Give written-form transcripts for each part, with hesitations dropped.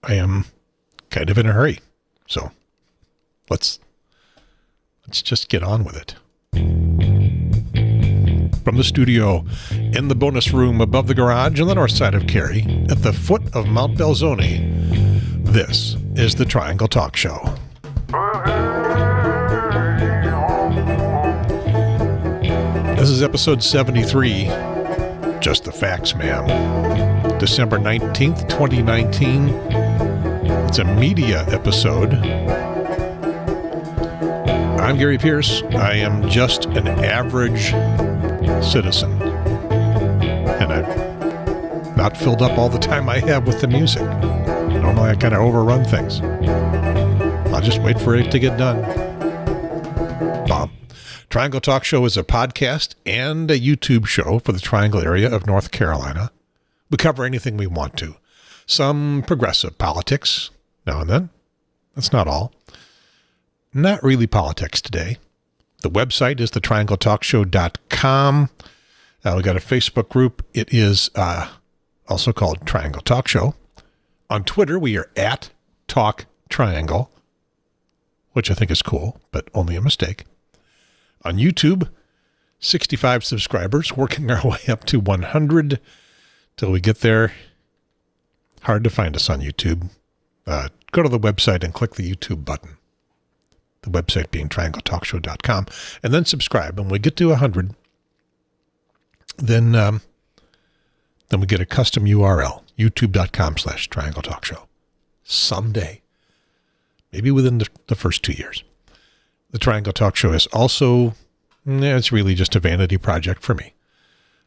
I am kind of in a hurry. So let's just get on with it. From the studio in the bonus room above the garage on the north side of Cary, at the foot of Mount Belzoni, this is the Triangle Talk Show. This is episode 73, Just the Facts, Ma'am. December 19th, 2019. It's a media episode. I'm Gary Pierce. I am just an average citizen. And I've not filled up all the time I have with the music. Normally I kind of overrun things. I'll just wait for it to get done. Bomb. Triangle Talk Show is a podcast and a YouTube show for the Triangle area of North Carolina. We cover anything we want to. Some progressive politics now and then. That's not all. Not really politics today. The website is thetriangletalkshow.com. We got a Facebook group. It is also called Triangle Talk Show. On Twitter, we are at Talk Triangle, which I think is cool, but only a mistake. On YouTube, 65 subscribers, working our way up to 100 till we get there. Hard to find us on YouTube. Go to the website and click the YouTube button. The website being triangletalkshow.com, and then subscribe. When we get to 100, then we get a custom URL, youtube.com/Triangle Talk Show. Someday, maybe within the first 2 years. The Triangle Talk Show is also, it's really just a vanity project for me.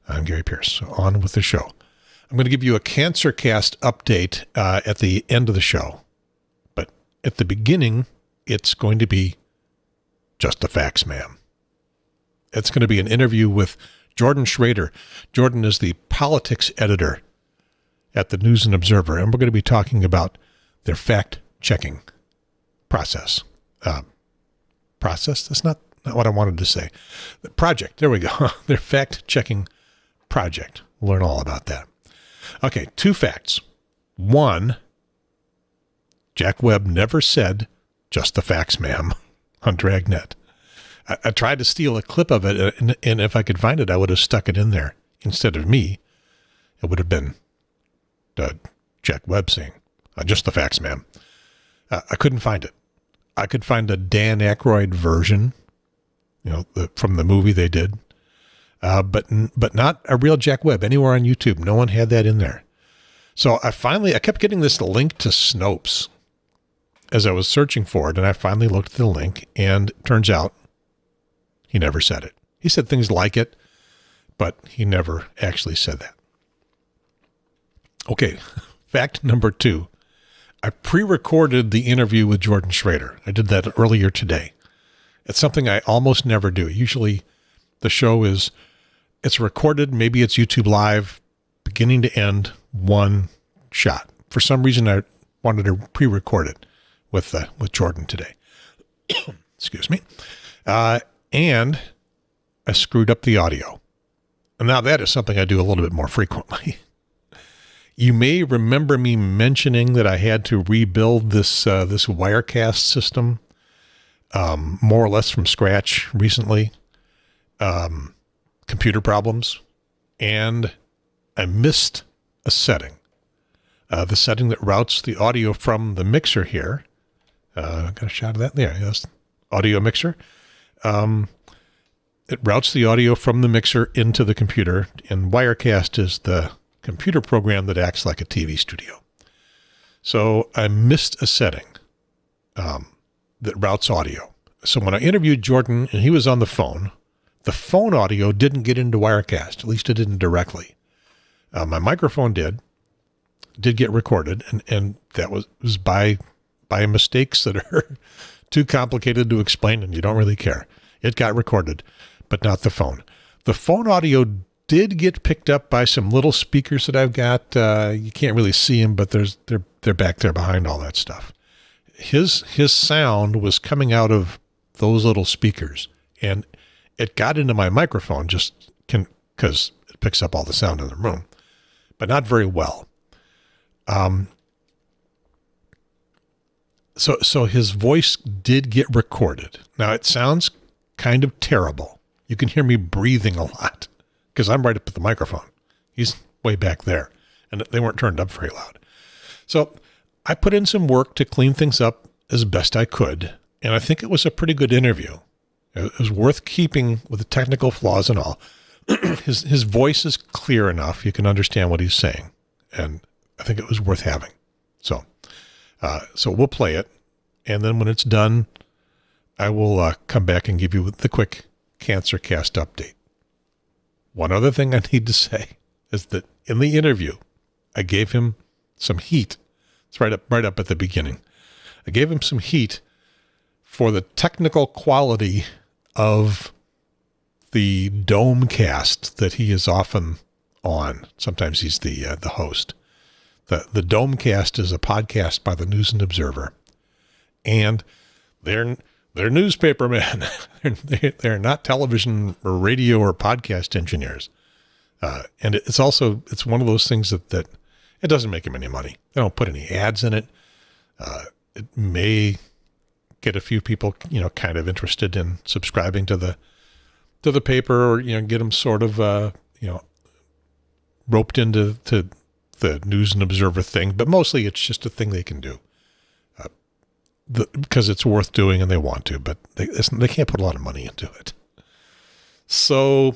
I'm Gary Pierce. So on with the show. I'm going to give you a Cancer Cast update at the end of the show. But at the beginning, it's going to be Just the Facts, Ma'am. It's going to be an interview with Jordan Shrader. Jordan is the politics editor at the News and Observer, and we're going to be talking about their fact-checking process. Process? That's not what I wanted to say. The project. There we go. Their fact-checking project. We'll learn all about that. Okay, 2 facts. 1, Jack Webb never said, "Just the Facts, Ma'am," on Dragnet. I tried to steal a clip of it, and if I could find it, I would have stuck it in there. Instead of me, it would have been Jack Webb saying, "Just the Facts, Ma'am." I couldn't find it. I could find a Dan Aykroyd version, from the movie they did, but not a real Jack Webb anywhere on YouTube. No one had that in there. So I kept getting this link to Snopes as I was searching for it, and I finally looked at the link, and it turns out he never said it. He said things like it, but he never actually said that. Okay, fact number 2. I pre-recorded the interview with Jordan Shrader. I did that earlier today. It's something I almost never do. Usually the show it's recorded, maybe it's YouTube Live, beginning to end, one shot. For some reason, I wanted to pre-record it with Jordan today. Excuse me. And I screwed up the audio. And now that is something I do a little bit more frequently. You may remember me mentioning that I had to rebuild this Wirecast system, more or less from scratch recently. Computer problems. And I missed a setting. The setting that routes the audio from the mixer here. Got a shot of that there. Yes. Audio mixer. It routes the audio from the mixer into the computer, and Wirecast is the computer program that acts like a TV studio. So I missed a setting that routes audio. So when I interviewed Jordan and he was on the phone audio didn't get into Wirecast. At least it didn't directly. My microphone did get recorded, and that was by mistakes that are too complicated to explain, and you don't really care. It got recorded, but not the phone. The phone audio did get picked up by some little speakers that I've got. You can't really see them, but they're back there behind all that stuff. His sound was coming out of those little speakers, and it got into my microphone just because it picks up all the sound in the room, but not very well. So his voice did get recorded. Now it sounds kind of terrible. You can hear me breathing a lot because I'm right up at the microphone. He's way back there, and they weren't turned up very loud. So I put in some work to clean things up as best I could, and I think it was a pretty good interview. It was worth keeping with the technical flaws and all. His voice is clear enough. You can understand what he's saying, and I think it was worth having. So we'll play it, and then when it's done, I will come back and give you the quick Cancer Cast update. One other thing I need to say is that in the interview, I gave him some heat. It's right up at the beginning. I gave him some heat for the technical quality of the Domecast that he is often on. Sometimes he's the host. The Domecast is a podcast by the News and Observer, and they're newspaper men. They're not television or radio or podcast engineers. And it's one of those things that it doesn't make them any money. They don't put any ads in it. It may get a few people, kind of interested in subscribing to the paper, or, get them sort of, roped into the News and Observer thing. But mostly it's just a thing they can do. Because it's worth doing and they want to, but they can't put a lot of money into it. So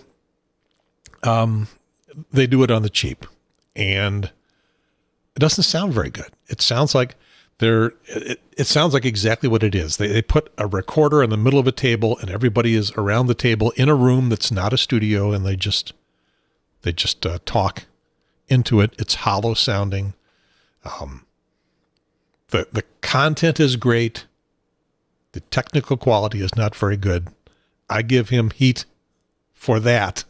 they do it on the cheap, and it doesn't sound very good. It sounds like it sounds like exactly what it is. They put a recorder in the middle of a table, and everybody is around the table in a room that's not a studio, and they just talk into it. It's hollow sounding. The content is great. The technical quality is not very good. I give him heat for that,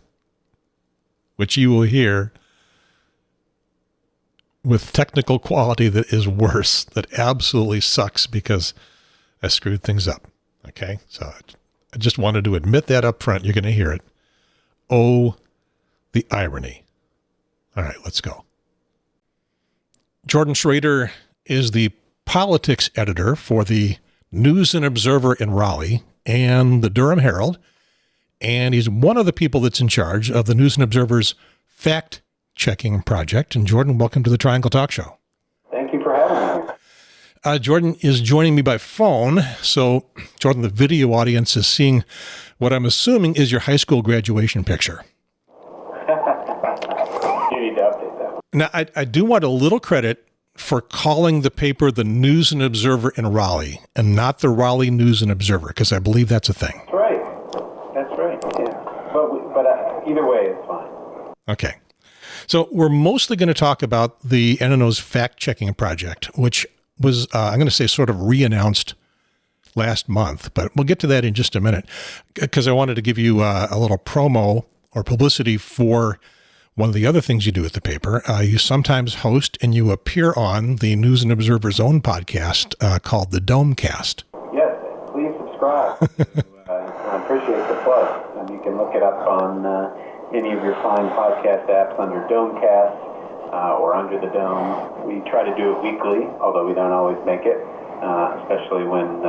which you will hear with technical quality that is worse, that absolutely sucks because I screwed things up. Okay. So I just wanted to admit that up front. You're going to hear it. Oh, the irony. All right, let's go. Jordan Shrader is the politics editor for the News and Observer in Raleigh and the Durham Herald, and he's one of the people that's in charge of the News and Observer's fact-checking project. And Jordan, welcome to the Triangle Talk Show. Thank you for having me. Jordan is joining me by phone. So, Jordan, the video audience is seeing what I'm assuming is your high school graduation picture. You need to update that one. Now, I do want a little credit for calling the paper the News and Observer in Raleigh and not the Raleigh News and Observer, because I believe that's a thing. That's right. That's right. Yeah. But either way, it's fine. Okay. So we're mostly going to talk about the NNO's fact-checking project, which was, I'm going to say, sort of re-announced last month, but we'll get to that in just a minute, because I wanted to give you a little promo or publicity for one of the other things you do at the paper. You sometimes host and you appear on the News and Observer's own podcast called the Domecast. Yes, please subscribe. I appreciate the plug. And you can look it up on any of your fine podcast apps under Domecast or Under the Dome. We try to do it weekly, although we don't always make it, especially when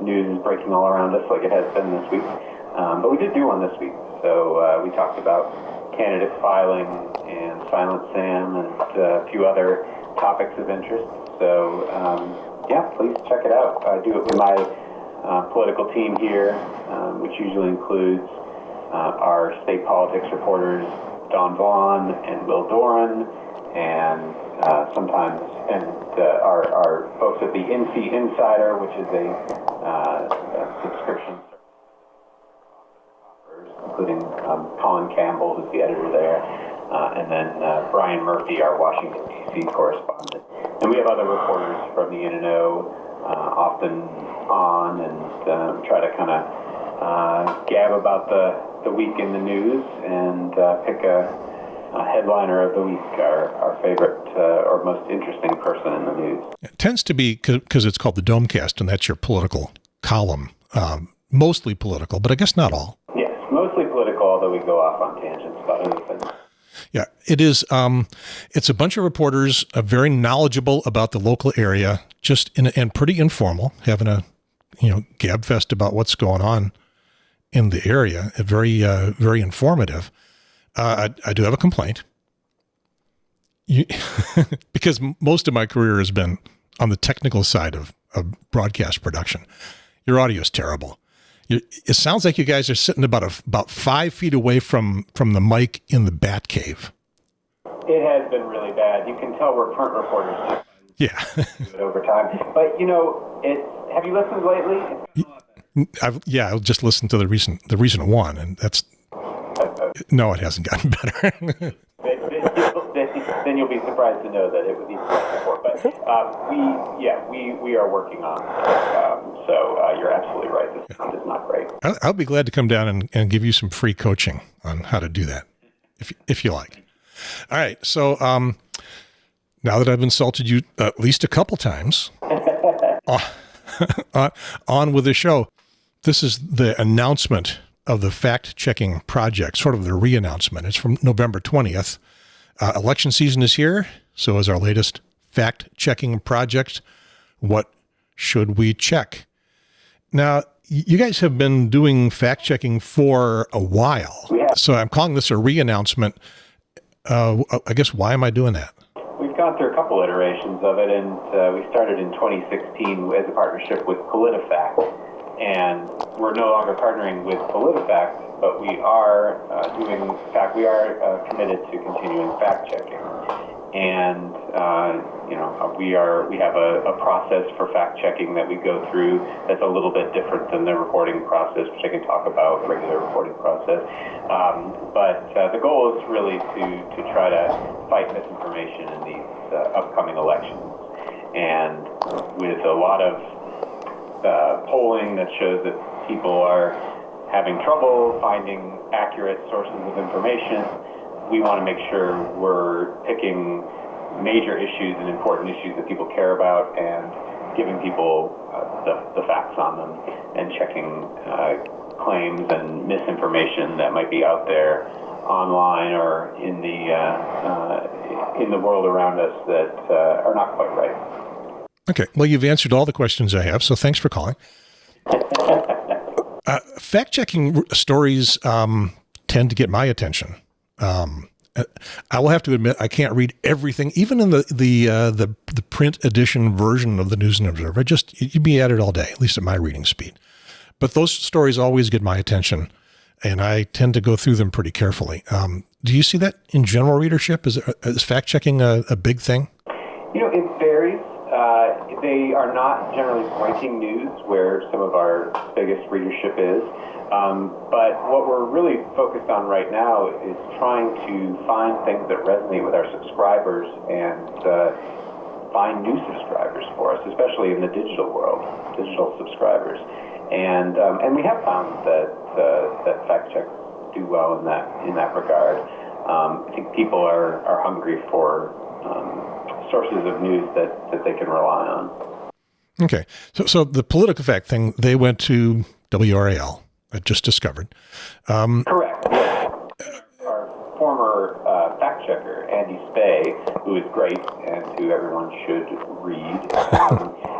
news is breaking all around us like it has been this week. But we did do one this week. So we talked about candidate filing and Silent Sam and a few other topics of interest. So, please check it out. I do it with my political team here, which usually includes our state politics reporters, Don Vaughn and Will Doran, and sometimes our folks at the NC Insider, which is a subscription, including Colin Campbell, who's the editor there, and then Brian Murphy, our Washington, D.C. correspondent. And we have other reporters from the NNO often on and try to kind of gab about the week in the news and pick a headliner of the week, our favorite or most interesting person in the news. It tends to be, because it's called the Domecast, and that's your political column, mostly political, but I guess not all. Mostly political, although we go off on tangents about other things. Yeah, it is. It's a bunch of reporters, very knowledgeable about the local area, and pretty informal, having a gab fest about what's going on in the area. Very informative. I do have a complaint. Because most of my career has been on the technical side of broadcast production. Your audio is terrible. It sounds like you guys are sitting about 5 feet away from the mic in the bat cave. It has been really bad. You can tell we're front reporters. Yeah. Over time. But, have you listened lately? I've just listened to the recent one, and that's... No, it hasn't gotten better. Then you'll be surprised to know that it was even worse before. But we are working on it. So you're absolutely right. This sound is not great. I'll be glad to come down and give you some free coaching on how to do that, if you like. All right. So now that I've insulted you at least a couple times, on with the show. This is the announcement of the fact-checking project, sort of the re-announcement. It's from November 20th. Election season is here, so is our latest fact-checking project. What should we check? Now, you guys have been doing fact-checking for a while, so I'm calling this a re-announcement. I guess, why am I doing that? We've gone through a couple iterations of it, and we started in 2016 as a partnership with PolitiFact. And we're no longer partnering with PolitiFact, but we are committed to continuing fact checking. And we have a process for fact checking that we go through that's a little bit different than the reporting process, which I can talk about, the regular reporting process. But the goal is really to try to fight misinformation in these upcoming elections. And with a lot of polling that shows that people are having trouble finding accurate sources of information, we want to make sure we're picking major issues and important issues that people care about and giving people the facts on them and checking claims and misinformation that might be out there online or in the world around us that are not quite right. Okay. Well, you've answered all the questions I have, so thanks for calling. Fact-checking stories tend to get my attention. I will have to admit I can't read everything, even in the print edition version of the News and Observer. You'd be at it all day, at least at my reading speed. But those stories always get my attention, and I tend to go through them pretty carefully. Do you see that in general readership? Is fact-checking a big thing? It varies. They are not generally breaking news where some of our biggest readership is. But what we're really focused on right now is trying to find things that resonate with our subscribers and find new subscribers for us, especially in the digital world, digital subscribers. And we have found that fact checks do well in that regard. I think people are hungry for sources of news that they can rely on. Okay. So the PolitiFact thing, they went to WRAL, I just discovered. Correct. Our former fact checker, Andy Spey, who is great and who everyone should read,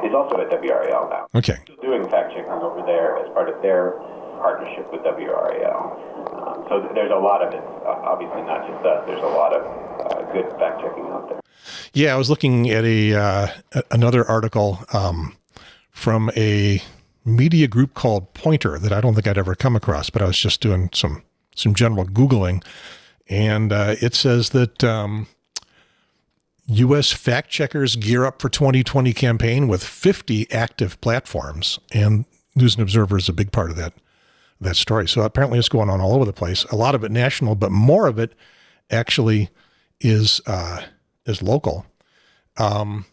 is also at WRAL now. Okay. Still doing fact checking over there as part of their partnership with WRAL. So there's a lot of it, obviously not just us, there's a lot of good fact checking out there. Yeah, I was looking at another article from a media group called Pointer that I don't think I'd ever come across, but I was just doing some general Googling, and it says that U.S. fact checkers gear up for 2020 campaign with 50 active platforms, and News and Observer is a big part of that story. So apparently it's going on all over the place. A lot of it national, but more of it actually is local. So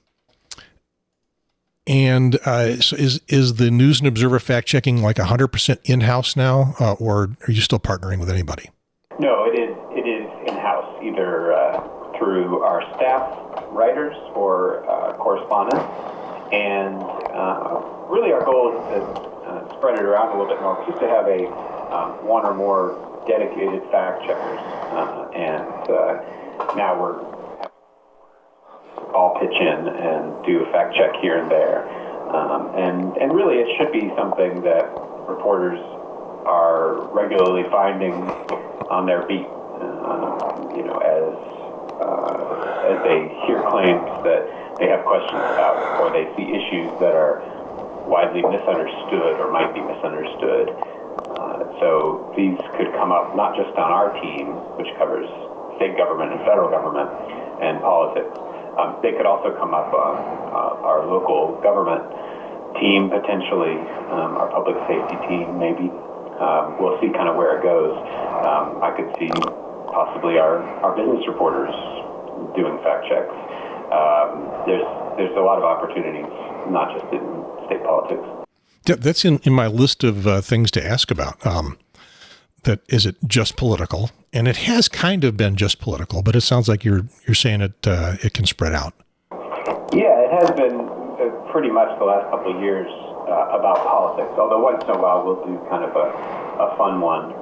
is the News and Observer fact checking like 100% in-house now, or are you still partnering with anybody? No, it is in-house, either through our staff writers or correspondents, and really our goal is to spread it around a little bit more, just to have a one or more dedicated fact checkers, and now we're all pitch in and do a fact check here and there, and really it should be something that reporters are regularly finding on their beat, as they hear claims that they have questions about, or they see issues that are widely misunderstood or might be misunderstood. So these could come up not just on our team, which covers state government and federal government and politics. They could also come up on our local government team, potentially, our public safety team, maybe. We'll see kind of where it goes. I could see possibly our business reporters doing fact checks. There's a lot of opportunities, not just in state politics. That's in my list of things to ask about. That is it just political? And it has kind of been just political, but it sounds like you're saying it can spread out. Yeah, it has been pretty much the last couple of years about politics. Although once in a while we'll do kind of a fun one,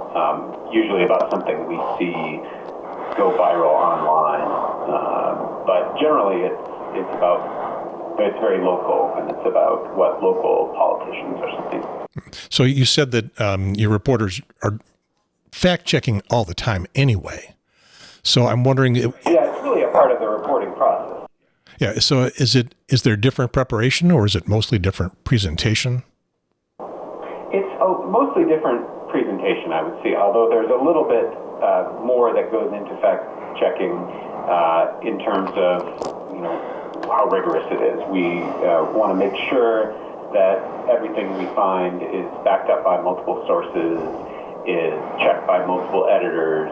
usually about something we see go viral online. But generally it's very local, and it's about what local politicians are saying. So you said that your reporters are fact-checking all the time anyway. So I'm wondering... Yeah, it's really a part of the reporting process. Yeah, so is there different preparation, or is it mostly different presentation? It's mostly different presentation, I would say, although there's a little bit more that goes into fact-checking in terms of, how rigorous it is. We want to make sure that everything we find is backed up by multiple sources, is checked by multiple editors,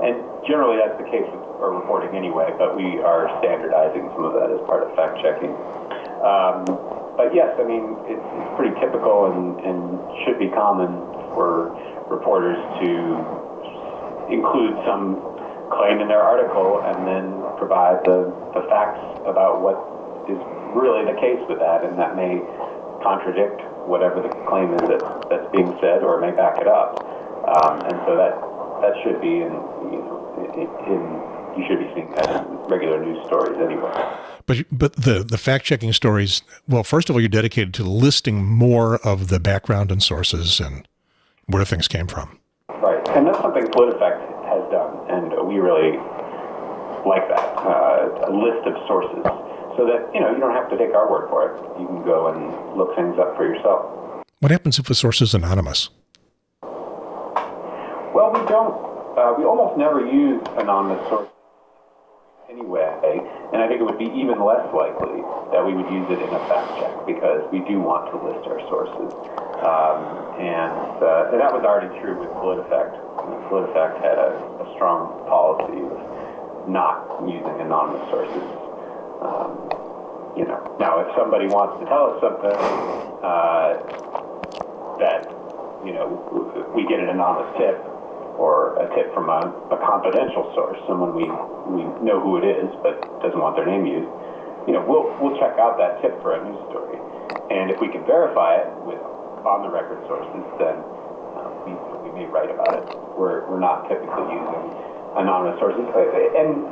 and generally that's the case with our reporting anyway, but we are standardizing some of that as part of fact-checking. But yes, I mean, it's pretty typical and should be common for reporters to include some claim in their article and then provide the facts about what is really the case with that, and that may contradict whatever the claim is that's being said, or may back it up. And so that should be you should be seeing that in regular news stories anyway. But the fact-checking stories, well, first of all, you're dedicated to listing more of the background and sources and where things came from. Right, and that's something PolitiFact has done, and we really like that, a list of sources, so that, you don't have to take our word for it. You can go and look things up for yourself. What happens if a source is anonymous? Well, we don't, we almost never use anonymous sources anyway, and I think it would be even less likely that we would use it in a fact check, because we do want to list our sources. And that was already true with PolitiFact. PolitiFact had a strong policy of not using anonymous sources. Now if somebody wants to tell us something that, we get an anonymous tip, or a tip from a confidential source, someone we know who it is but doesn't want their name used, we'll check out that tip for a news story. And if we can verify it with on-the-record sources, then we may write about it. We're not typically using anonymous sources. And,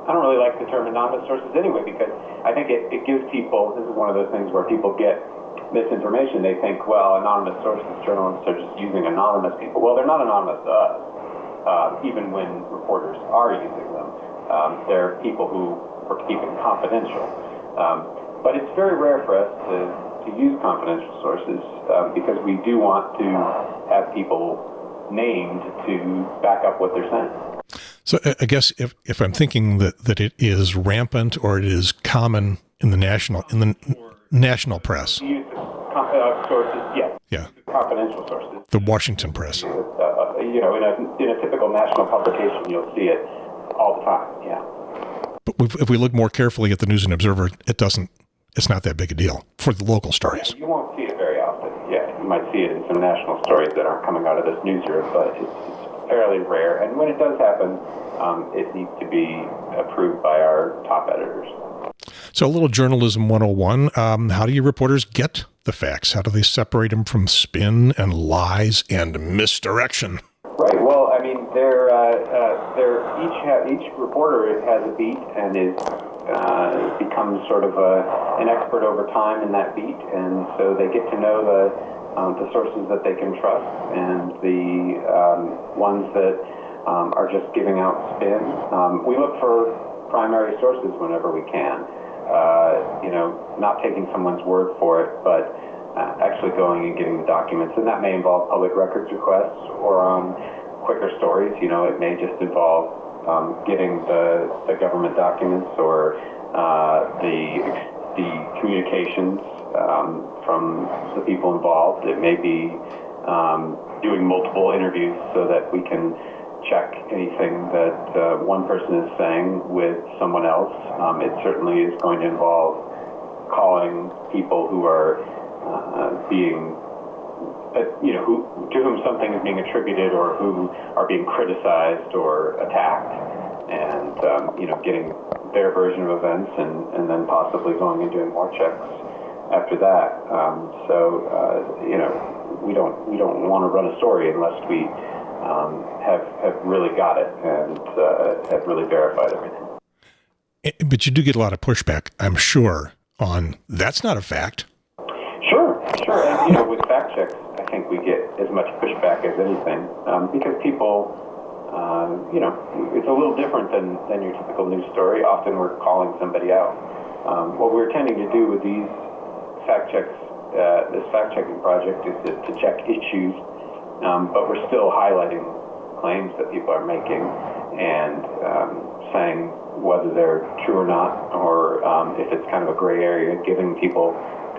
I don't really like the term anonymous sources anyway, because I think it gives people, this is one of those things where people get misinformation. They think, well, anonymous sources, journalists are just using anonymous people. Well, they're not anonymous to us, even when reporters are using them. They're people who we're keeping confidential. But it's very rare for us to use confidential sources, because we do want to have people named to back up what they're saying. So I guess if I'm thinking that it is rampant, or it is common in the national press. Sources, yes. Yeah. Confidential sources. The Washington press. In a typical national publication, you'll see it all the time. Yeah. But if we look more carefully at the News and Observer, it's not that big a deal for the local stories. Yeah, you won't see it very often. Yeah, you might see it in some national stories that aren't coming out of this newsroom, but it's fairly rare. And when it does happen, it needs to be approved by our top editors. So a little journalism 101. How do your reporters get the facts? How do they separate them from spin and lies and misdirection? Right. Well, I mean, each reporter has a beat and becomes sort of an expert over time in that beat, and so they get to know the sources that they can trust and the ones that are just giving out spin. We look for primary sources whenever we can. Not taking someone's word for it, but actually going and getting the documents, and that may involve public records requests or quicker stories. It may just involve getting the government documents or the communications from the people involved. It may be doing multiple interviews so that we can check anything that one person is saying with someone else. It certainly is going to involve calling people who are being, to whom something is being attributed or who are being criticized or attacked, and getting their version of events, and then possibly going and doing more checks after that. We don't want to run a story unless we have really got it and have really verified everything. But you do get a lot of pushback, I'm sure, on that's not a fact. Sure. And, with fact checks, I think we get as much pushback as anything because people, it's a little different than your typical news story. Often we're calling somebody out. What we're tending to do with these fact checks, this fact-checking project, is to check issues, but we're still highlighting claims that people are making and saying whether they're true or not, or if it's kind of a gray area, giving people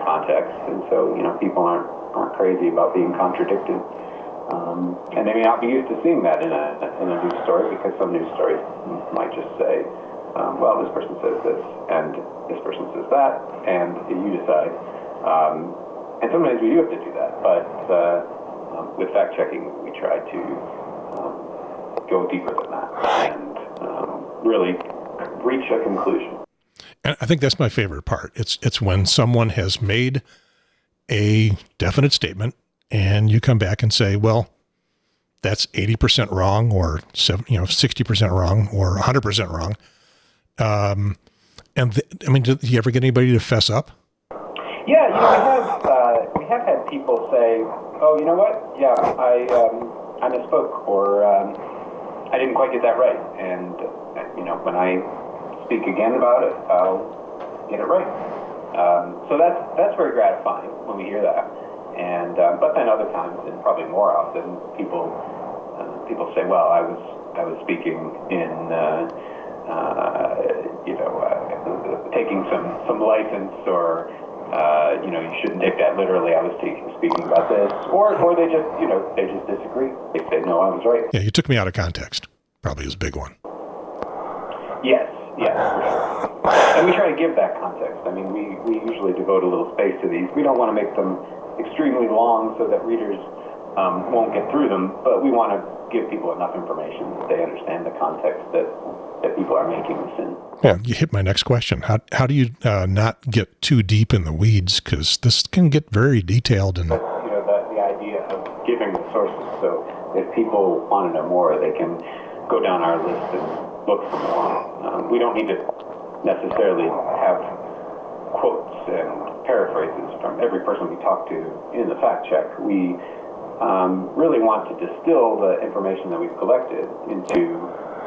context. And so, people aren't crazy about being contradicted. And they may not be used to seeing that in a news story, because some news stories might just say, well, this person says this, and this person says that, and you decide. And sometimes we do have to do that, but with fact-checking, we try to go deeper than that and really reach a conclusion. And I think that's my favorite part. It's when someone has made a definite statement and you come back and say, well, that's 80% wrong, or 60% wrong, or 100% wrong. Do you ever get anybody to fess up? Yeah, we have had people say, oh, you know what? Yeah, I misspoke, or I didn't quite get that right. And when I speak again about it, I'll get it right. So that's very gratifying when we hear that. And but then other times, and probably more often, people say, well, I was speaking in taking some license, or you shouldn't take that literally. I was speaking about this, or they just disagree. They say, no, I was right. Yeah, you took me out of context. Probably is a big one. Yes, for sure. And we try to give that context. I mean, we usually devote a little space to these. We don't want to make them extremely long so that readers won't get through them, but we want to give people enough information that they understand the context that people are making this in. Yeah, you hit my next question. How do you not get too deep in the weeds? Because this can get very detailed. And the idea of giving the sources. So if people want to know more, they can go down our list and look for more. We don't need to necessarily have quotes and paraphrases from every person we talk to in the fact check. We really want to distill the information that we've collected into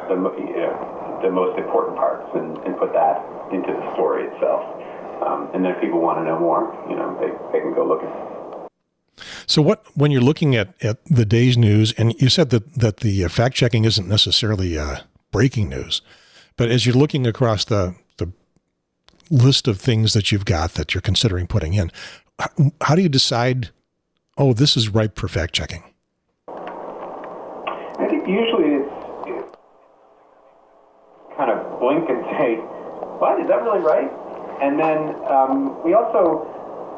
the most important parts and put that into the story itself. And then if people want to know more, they can go looking. So when you're looking at the day's news, and you said that the fact checking isn't necessarily breaking news, but as you're looking across the list of things that you've got that you're considering putting in, how do you decide, oh, this is ripe for fact checking? I think usually it's kind of blink and say, what, is that really right? And then we also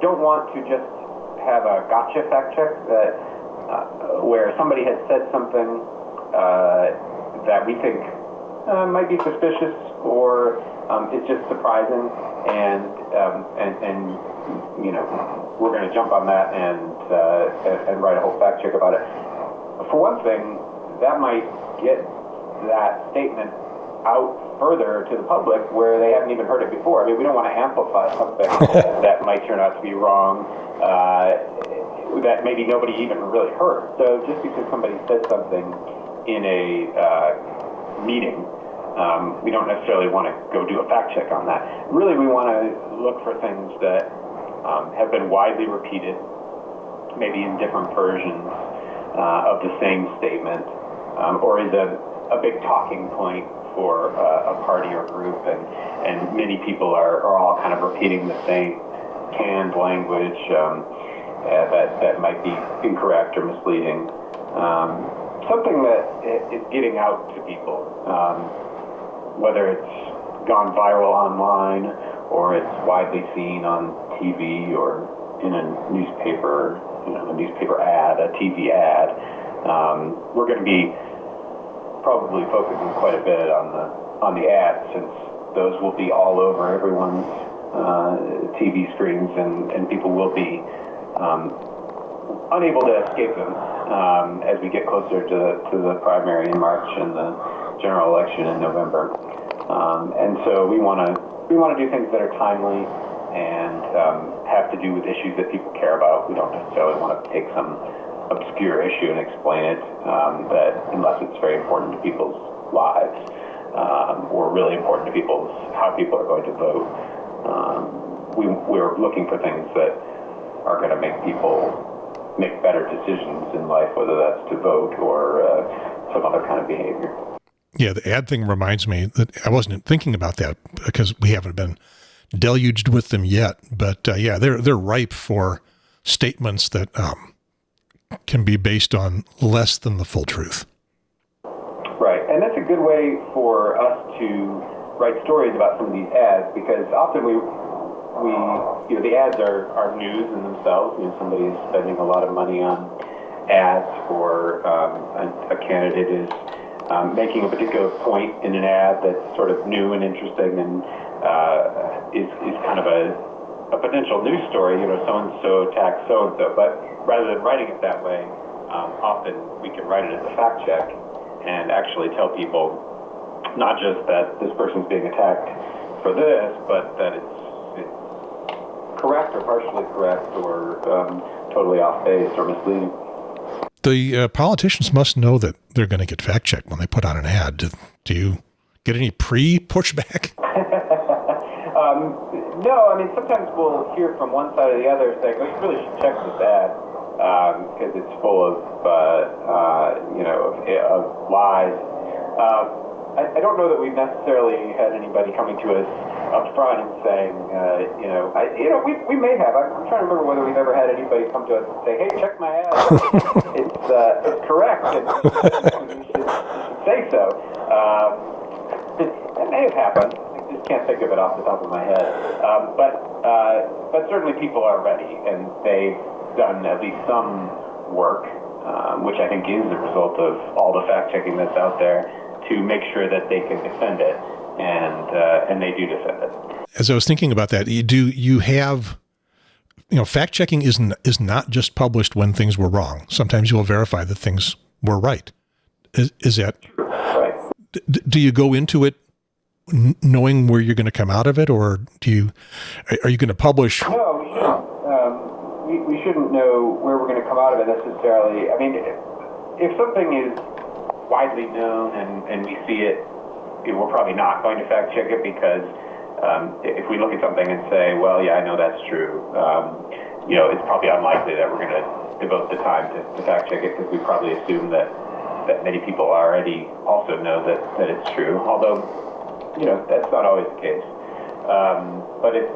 don't want to just have a gotcha fact check that where somebody has said something that we think might be suspicious, or It's just surprising, and we're going to jump on that and write a whole fact check about it. For one thing, that might get that statement out further to the public where they haven't even heard it before. I mean, we don't want to amplify something that might turn out to be wrong, that maybe nobody even really heard. So just because somebody said something in a meeting, we don't necessarily want to go do a fact check on that. Really, we want to look for things that have been widely repeated, maybe in different versions of the same statement, or is a big talking point for a party or group, and many people are all kind of repeating the same canned language that might be incorrect or misleading. Something that is getting out to people, whether it's gone viral online or it's widely seen on TV or in a newspaper, a newspaper ad, a TV ad. We're going to be probably focusing quite a bit on the ads, since those will be all over everyone's TV screens, and people will be unable to escape them as we get closer to the primary in March and the general election in November. And so we want to do things that are timely and have to do with issues that people care about. We don't necessarily want to take some obscure issue and explain it, that unless it's very important to people's lives, or really important to how people are going to vote. We're looking for things that are going to make people make better decisions in life, whether that's to vote or some other kind of behavior. Yeah, the ad thing reminds me that I wasn't thinking about that because we haven't been deluged with them yet. But yeah, they're ripe for statements that can be based on less than the full truth. Right, and that's a good way for us to write stories about some of these ads, because often we the ads are news in themselves. Somebody is spending a lot of money on ads, or a candidate is making a particular point in an ad that's sort of new and interesting, and is kind of a potential news story. So-and-so attacked so-and-so. But rather than writing it that way, often we can write it as a fact check and actually tell people not just that this person's being attacked for this, but that it's correct or partially correct or totally off base or misleading. The politicians must know that they're going to get fact checked when they put on an ad. Do you get any pre-pushback? No, I mean, sometimes we'll hear from one side or the other saying, "Oh, you really should check this ad because it's full of lies." I don't know that we've necessarily had anybody coming to us up front and saying, we may have. I'm trying to remember whether we've ever had anybody come to us and say, "Hey, check my ad. It's correct, and you should say so." That may have happened. I just can't think of it off the top of my head. But certainly people are ready, and they've done at least some work, which I think is the result of all the fact checking that's out there, to make sure that they can defend it, and they do defend it. As I was thinking about that, you have, fact checking is not just published when things were wrong. Sometimes you will verify that things were right. Is that right? Do you go into it knowing where you're going to come out of it, or are you going to publish? No, we shouldn't. We shouldn't know where we're going to come out of it necessarily. I mean, if something is widely known and we see it, we're probably not going to fact check it, because if we look at something and say, well, yeah, I know that's true, it's probably unlikely that we're going to devote the time to fact check it, because we probably assume that many people already also know that it's true, although, that's not always the case. But if,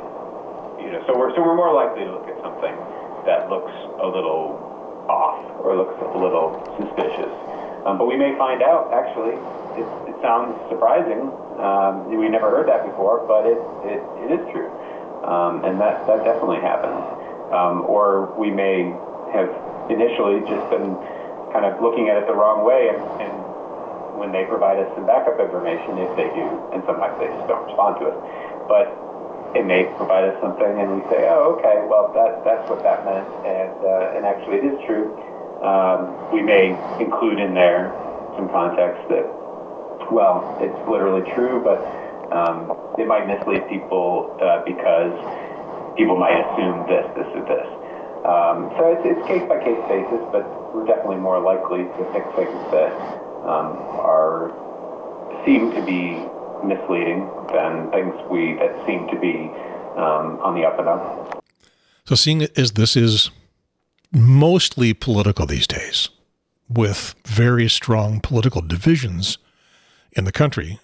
so we're more likely to look at something that looks a little off or looks a little suspicious. But we may find out, actually, it sounds surprising. We never heard that before, but it is true. And that definitely happens. Or we may have initially just been kind of looking at it the wrong way and when they provide us some backup information, if they do, and sometimes they just don't respond to us, but it may provide us something, and we say, oh, okay, well, that's what that meant, and actually it is true. We may include in there some context that, well, it's literally true, but it might mislead people because people might assume this, or this. So it's case-by-case basis, but we're definitely more likely to pick things that seem to be misleading than things that seem to be on the up and up. So seeing it as this is mostly political these days, with very strong political divisions in the country,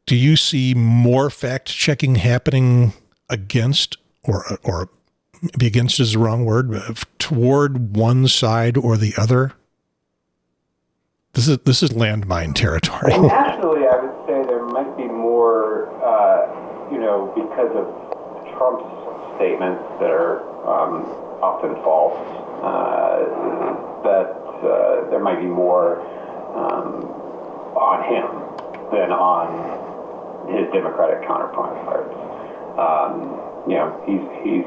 do you see more fact-checking happening against, or maybe against is the wrong word, toward one side or the other? This is landmine territory. Nationally, I would say there might be more, because of Trump's statements that are often false, that there might be more on him than on his Democratic counterparts. He's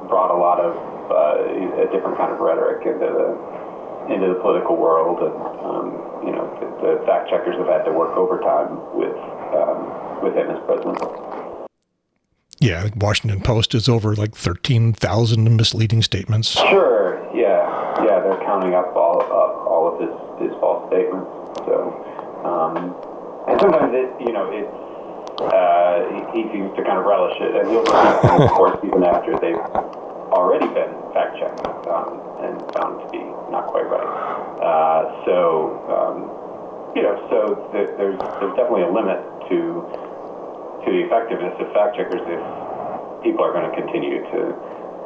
brought a lot of a different kind of rhetoric into the political world, and the fact checkers have had to work overtime with him as president. Yeah, I think Washington Post is over like 13,000 misleading statements. Sure, yeah, they're counting up all of his false statements. So, and sometimes he seems to kind of relish it, and he'll repeat things, of course, even after they've already been fact checked and found to be not quite right. So there's definitely a limit to the effectiveness of fact checkers if people are going to continue to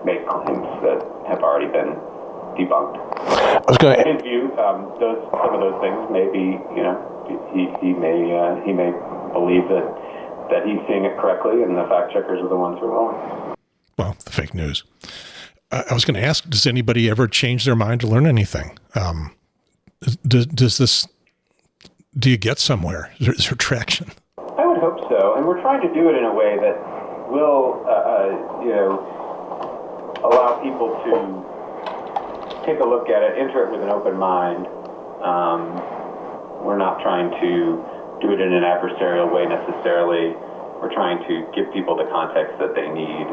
make claims that have already been debunked. In his view, some of those things may be, he may believe that he's seeing it correctly, and the fact checkers are the ones who are wrong. Well, the fake news. I was going to ask, does anybody ever change their mind to learn anything? Do you get somewhere? Is there traction? I would hope so, and we're trying to do it in a way that will, allow people to take a look at it, enter it with an open mind. We're not trying to do it in an adversarial way necessarily. We're trying to give people the context that they need,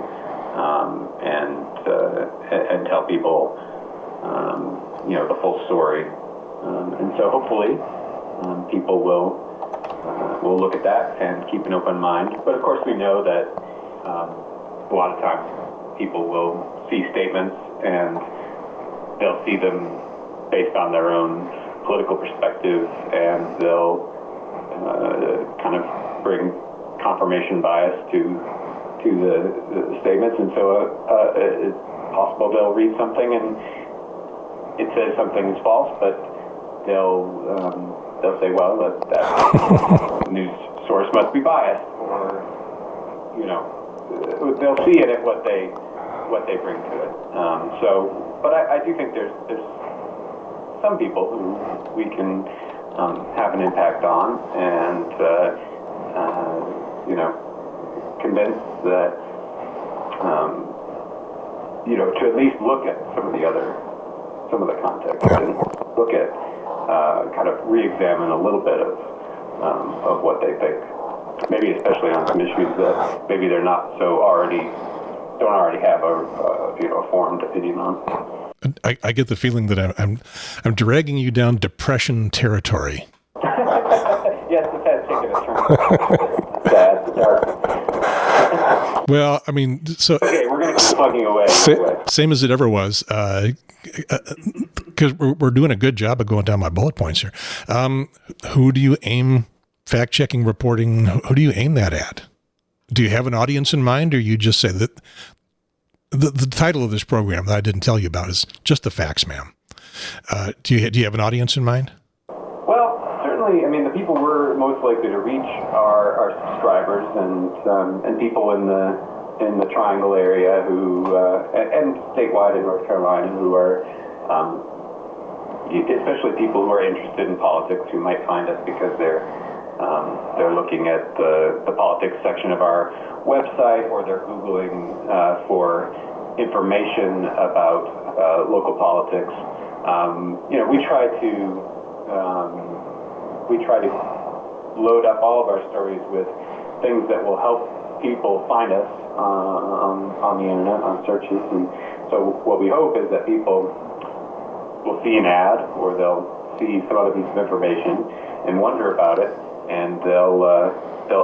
and tell people, the full story. And so hopefully, people will look at that and keep an open mind. But of course, we know that a lot of times people will see statements and they'll see them based on their own political perspective, and they'll kind of bring confirmation bias to the statements. And so it's possible they'll read something and it says something is false, but they'll say, well, that news source must be biased, or they'll see in it what they bring to it. But I do think there's some people who we can have an impact on, and convince that to at least look at some of the context and look at kind of re-examine a little bit of what they think, maybe especially on some issues that maybe they're not don't already have a formed opinion on. I get the feeling that I'm dragging you down depression territory. Yes, it has taken a turn. Sad, dark. Well, I mean, so okay, we're going to keep plugging away. Same as it ever was. Because we're doing a good job of going down my bullet points here. Who do you aim fact-checking, reporting? Who do you aim that at? Do you have an audience in mind, or you just say that the title of this program that I didn't tell you about is just the facts, ma'am? Do you have an audience in mind? Well, certainly. I mean, the people we're most likely to reach are our subscribers and people in the Triangle area who and statewide in North Carolina who are especially people who are interested in politics who might find us because they're looking at the politics section of our website, or they're Googling for information about local politics. We try to load up all of our stories with things that will help people find us on the internet, on searches. And so what we hope is that people will see an ad, or they'll see some other piece of information and wonder about it, and they'll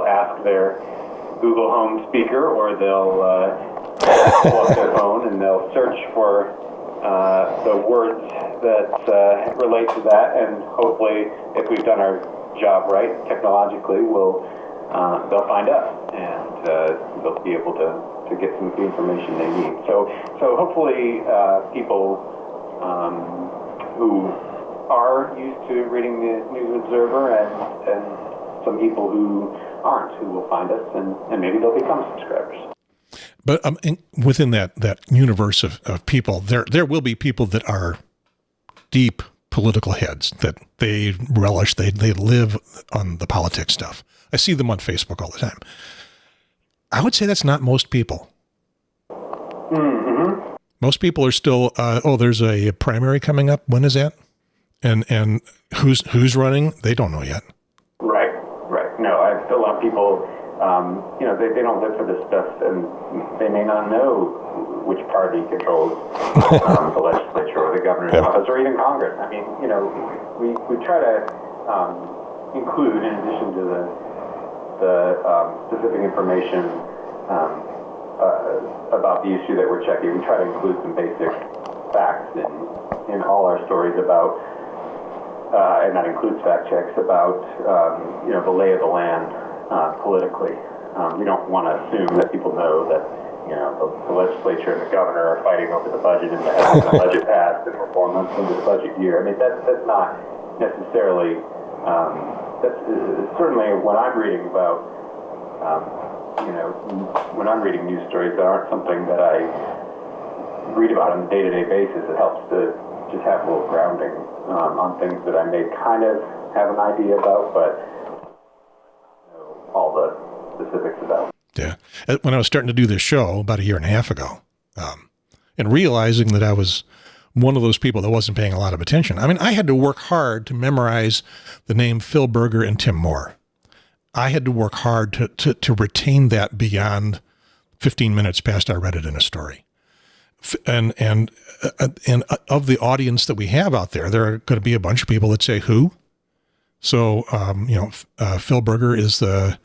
ask their Google Home speaker, or they'll pull up their phone and they'll search for the words that relate to that, and hopefully, if we've done our job right technologically, they'll find us, and they'll be able to get some of the information they need. So hopefully people who are used to reading the News Observer, and some people who aren't, who will find us, and maybe they'll become subscribers. But within that universe of people, there will be people that are deep political heads, that they relish, they live on the politics stuff. I see them on Facebook all the time. I would say that's not most people. Mm-hmm. Most people are still, there's a primary coming up. When is that? And who's running? They don't know yet. Right. No, a lot of people, they don't live for this stuff, and they may not know which party controls the legislature or the governor's office, or even Congress. I mean, we try to include, in addition to the specific information about the issue that we're checking, we try to include some basic facts in all our stories about, and that includes fact checks about, the lay of the land politically. We don't want to assume that people know that, the legislature and the governor are fighting over the budget and having the budget passed and for 4 months into the budget year. I mean, that's not necessarily, that's certainly when I'm reading about, when I'm reading news stories that aren't something that I read about on a day-to-day basis. It helps to just have a little grounding on things that I may kind of have an idea about, but all the specifics about. Yeah. When I was starting to do this show about a year and a half ago, and realizing that I was one of those people that wasn't paying a lot of attention. I mean, I had to work hard to memorize the name Phil Berger and Tim Moore. I had to work hard to retain that beyond 15 minutes past I read it in a story. And of the audience that we have out there, there are going to be a bunch of people that say, who? So, Phil Berger is the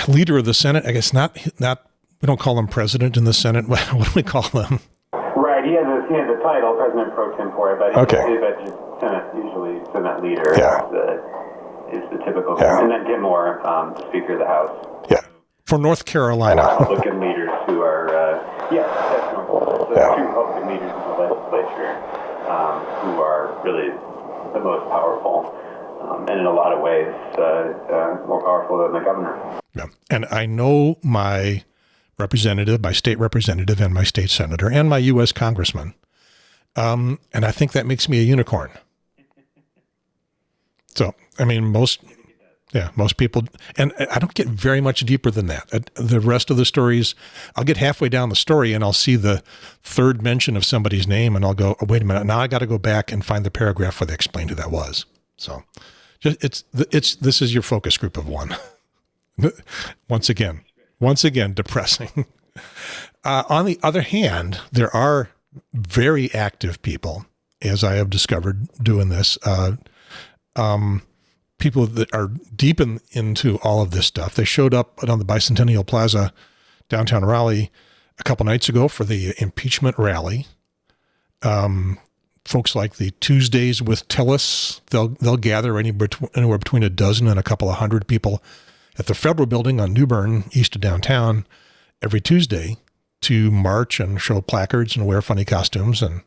leader of the Senate. I guess not, we don't call him president in the Senate. What do we call him? Right. He has a title, President Pro Tempore, but he's usually Senate leader. Yeah. Is the typical. Yeah. And then Tim Moore, the Speaker of the House. Yeah. For North Carolina. Republican leaders who are, that's North. So two Republican leaders in the legislature who are really the most powerful, and in a lot of ways more powerful than the governor. Yeah. And I know my representative, my state representative, and my state senator, and my U.S. congressman. And I think that makes me a unicorn. So, I mean, most people, and I don't get very much deeper than that. The rest of the stories, I'll get halfway down the story and I'll see the third mention of somebody's name and I'll go, oh, wait a minute, now I got to go back and find the paragraph where they explained who that was. So this is your focus group of one. Once again, depressing. On the other hand, there are very active people, as I have discovered doing this, people that are deep into all of this stuff. They showed up on the Bicentennial Plaza, downtown Raleigh, a couple nights ago for the impeachment rally. Folks like the Tuesdays with Tillis, they'll gather anywhere between a dozen and a couple of hundred people at the Federal Building on New Bern, east of downtown, every Tuesday to march and show placards and wear funny costumes and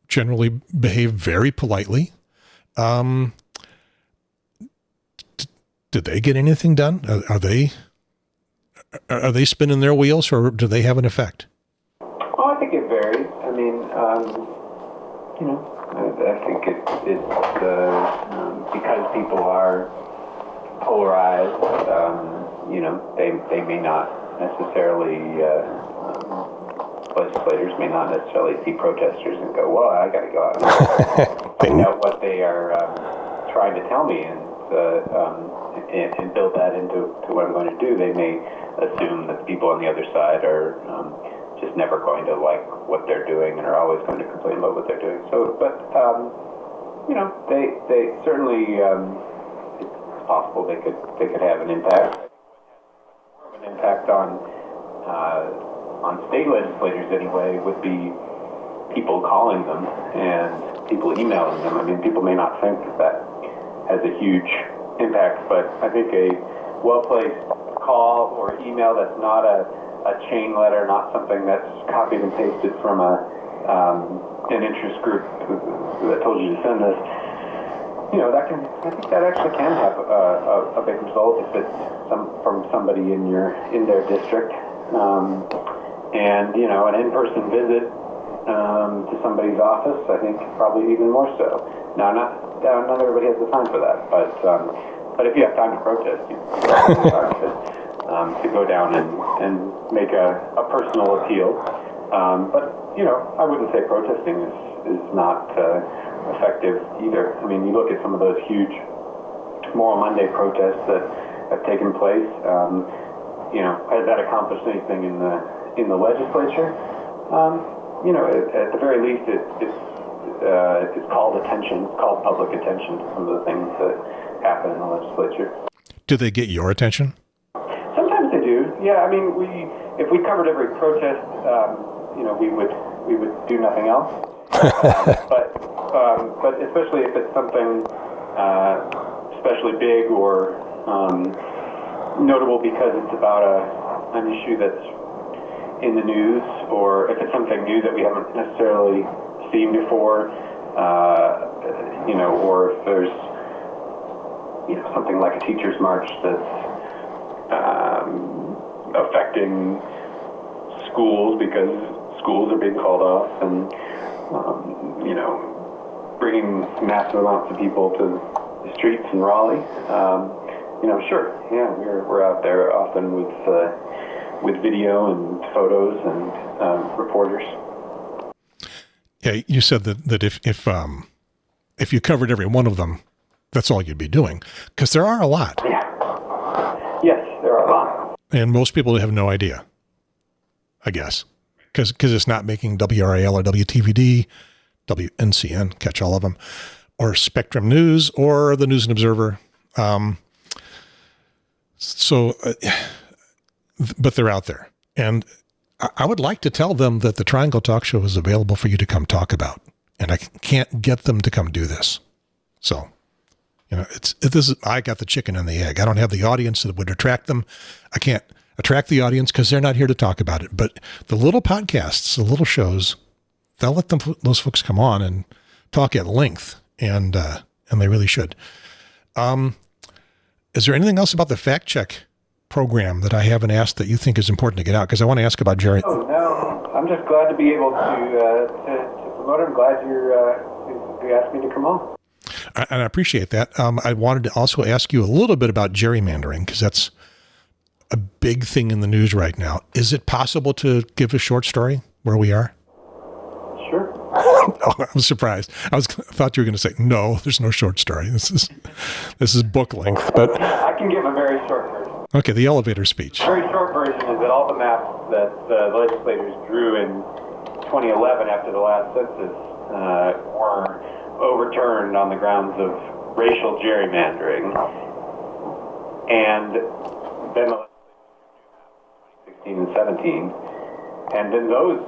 generally behave very politely. Did they get anything done? Are they spinning their wheels, or do they have an effect? Well, I think it varies. I mean, polarized. They may not necessarily, legislators may not necessarily see protesters and go, well, I got to go out and find out what they are trying to tell me and build that into what I'm going to do. They may assume that the people on the other side are just never going to like what they're doing and are always going to complain about what they're doing. So, but they certainly, it's possible they could have an impact. More of an impact on state legislators anyway would be people calling them and people emailing them. I mean, people may not think that has a huge impact, but I think a well-placed call or email that's not a chain letter, not something that's copied and pasted from an interest group that told you to send this, I think that actually can have a big result if it's from somebody in their district. And an in-person visit to somebody's office, I think probably even more so. Now, not everybody has the time for that, but if you have time to protest, you have time to go down and make a personal appeal. But I wouldn't say protesting is not effective either. I mean, you look at some of those huge Moral Monday protests that have taken place. Has that accomplished anything in the legislature? At the very least, it's called attention. It's called public attention to some of the things that happen in the legislature. Do they get your attention? Sometimes they do. Yeah, I mean, if we covered every protest, we would do nothing else. But especially if it's something especially big or notable because it's about an issue that's in the news, or if it's something new that we haven't necessarily seen before, or if there's something like a teachers' march that's affecting schools because schools are being called off, and bringing massive amounts of people to the streets in Raleigh. Sure, yeah, we're out there often with video and photos and reporters. Yeah, you said that if you covered every one of them, that's all you'd be doing, because there are a lot. Yeah. Yes, there are a lot. And most people have no idea, I guess, because it's not making WRAL or WTVD, WNCN, catch all of them, or Spectrum News or the News and Observer. But they're out there. And I would like to tell them that the Triangle Talk Show is available for you to come talk about. And I can't get them to come do this. So, I got the chicken and the egg. I don't have the audience that would attract them. I can't attract the audience because they're not here to talk about it. But the little podcasts, the little shows, they'll let those folks come on and talk at length. And they really should. Is there anything else about the fact check program that I haven't asked that you think is important to get out? Because I want to ask about Jerry. Oh, no. I'm just glad to be able to promote it. I'm glad you asked me to come on. And I appreciate that. I wanted to also ask you a little bit about gerrymandering, because that's a big thing in the news right now. Is it possible to give a short story where we are? Sure. Oh, I was surprised. I thought you were going to say, no, there's no short story. This is book length. But I can give a very short version. Okay, the elevator speech. The very short version is that all the maps that the legislators drew in 2011 after the last census were overturned on the grounds of racial gerrymandering. And then the 2016 and 17. And then those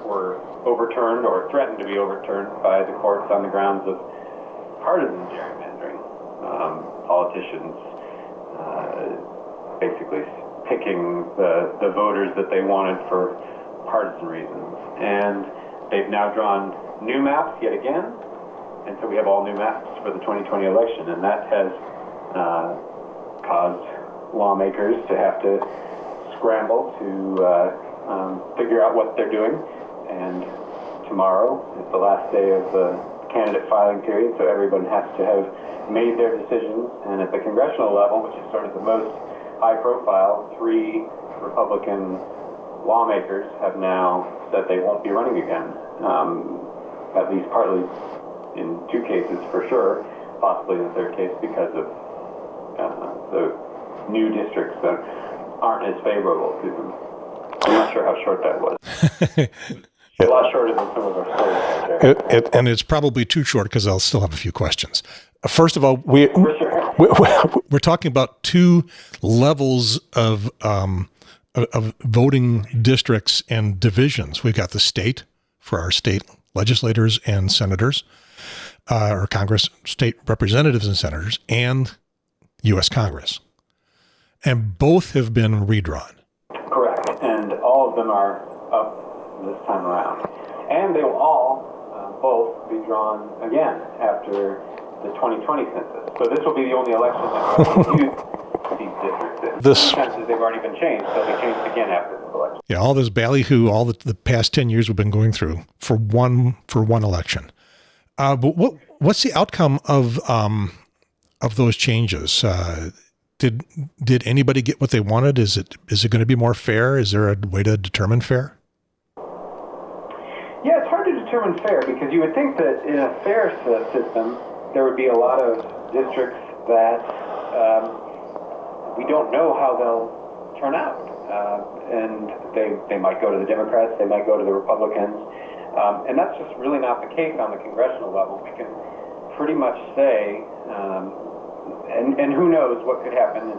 were overturned or threatened to be overturned by the courts on the grounds of partisan gerrymandering. Politicians basically picking the voters that they wanted for partisan reasons. And they've now drawn new maps yet again. And so we have all new maps for the 2020 election. And that has caused lawmakers to have to scramble to figure out what they're doing. And tomorrow is the last day of the candidate filing period, so everyone has to have made their decisions. And at the congressional level, which is sort of the most high profile, 3 Republican lawmakers have now said they won't be running again, at least partly in 2 cases for sure, possibly in the 3rd case because of the new districts that aren't as favorable to them. I'm not sure how short that was. A lot shorter than some of our stories. And it's probably too short because I'll still have a few questions. First of all, we're talking about 2 levels of voting districts and divisions. We've got the state for our state legislators and senators, or Congress, state representatives and senators, and U.S. Congress. And both have been redrawn. Correct. And all of them are up this time around. And they will all both be drawn again after the 2020 census. So this will be the only election that will use these districts. The census, they've already been changed, so they changed again after this election. Yeah, all this ballyhoo, all the past 10 years we've been going through for one election. But what's the outcome of those changes? Did anybody get what they wanted? Is it going to be more fair? Is there a way to determine fair? Yeah, it's hard to determine fair because you would think that in a fair system there would be a lot of districts that we don't know how they'll turn out, and they might go to the Democrats, they might go to the Republicans, and that's just really not the case on the congressional level. We can pretty much say. And who knows what could happen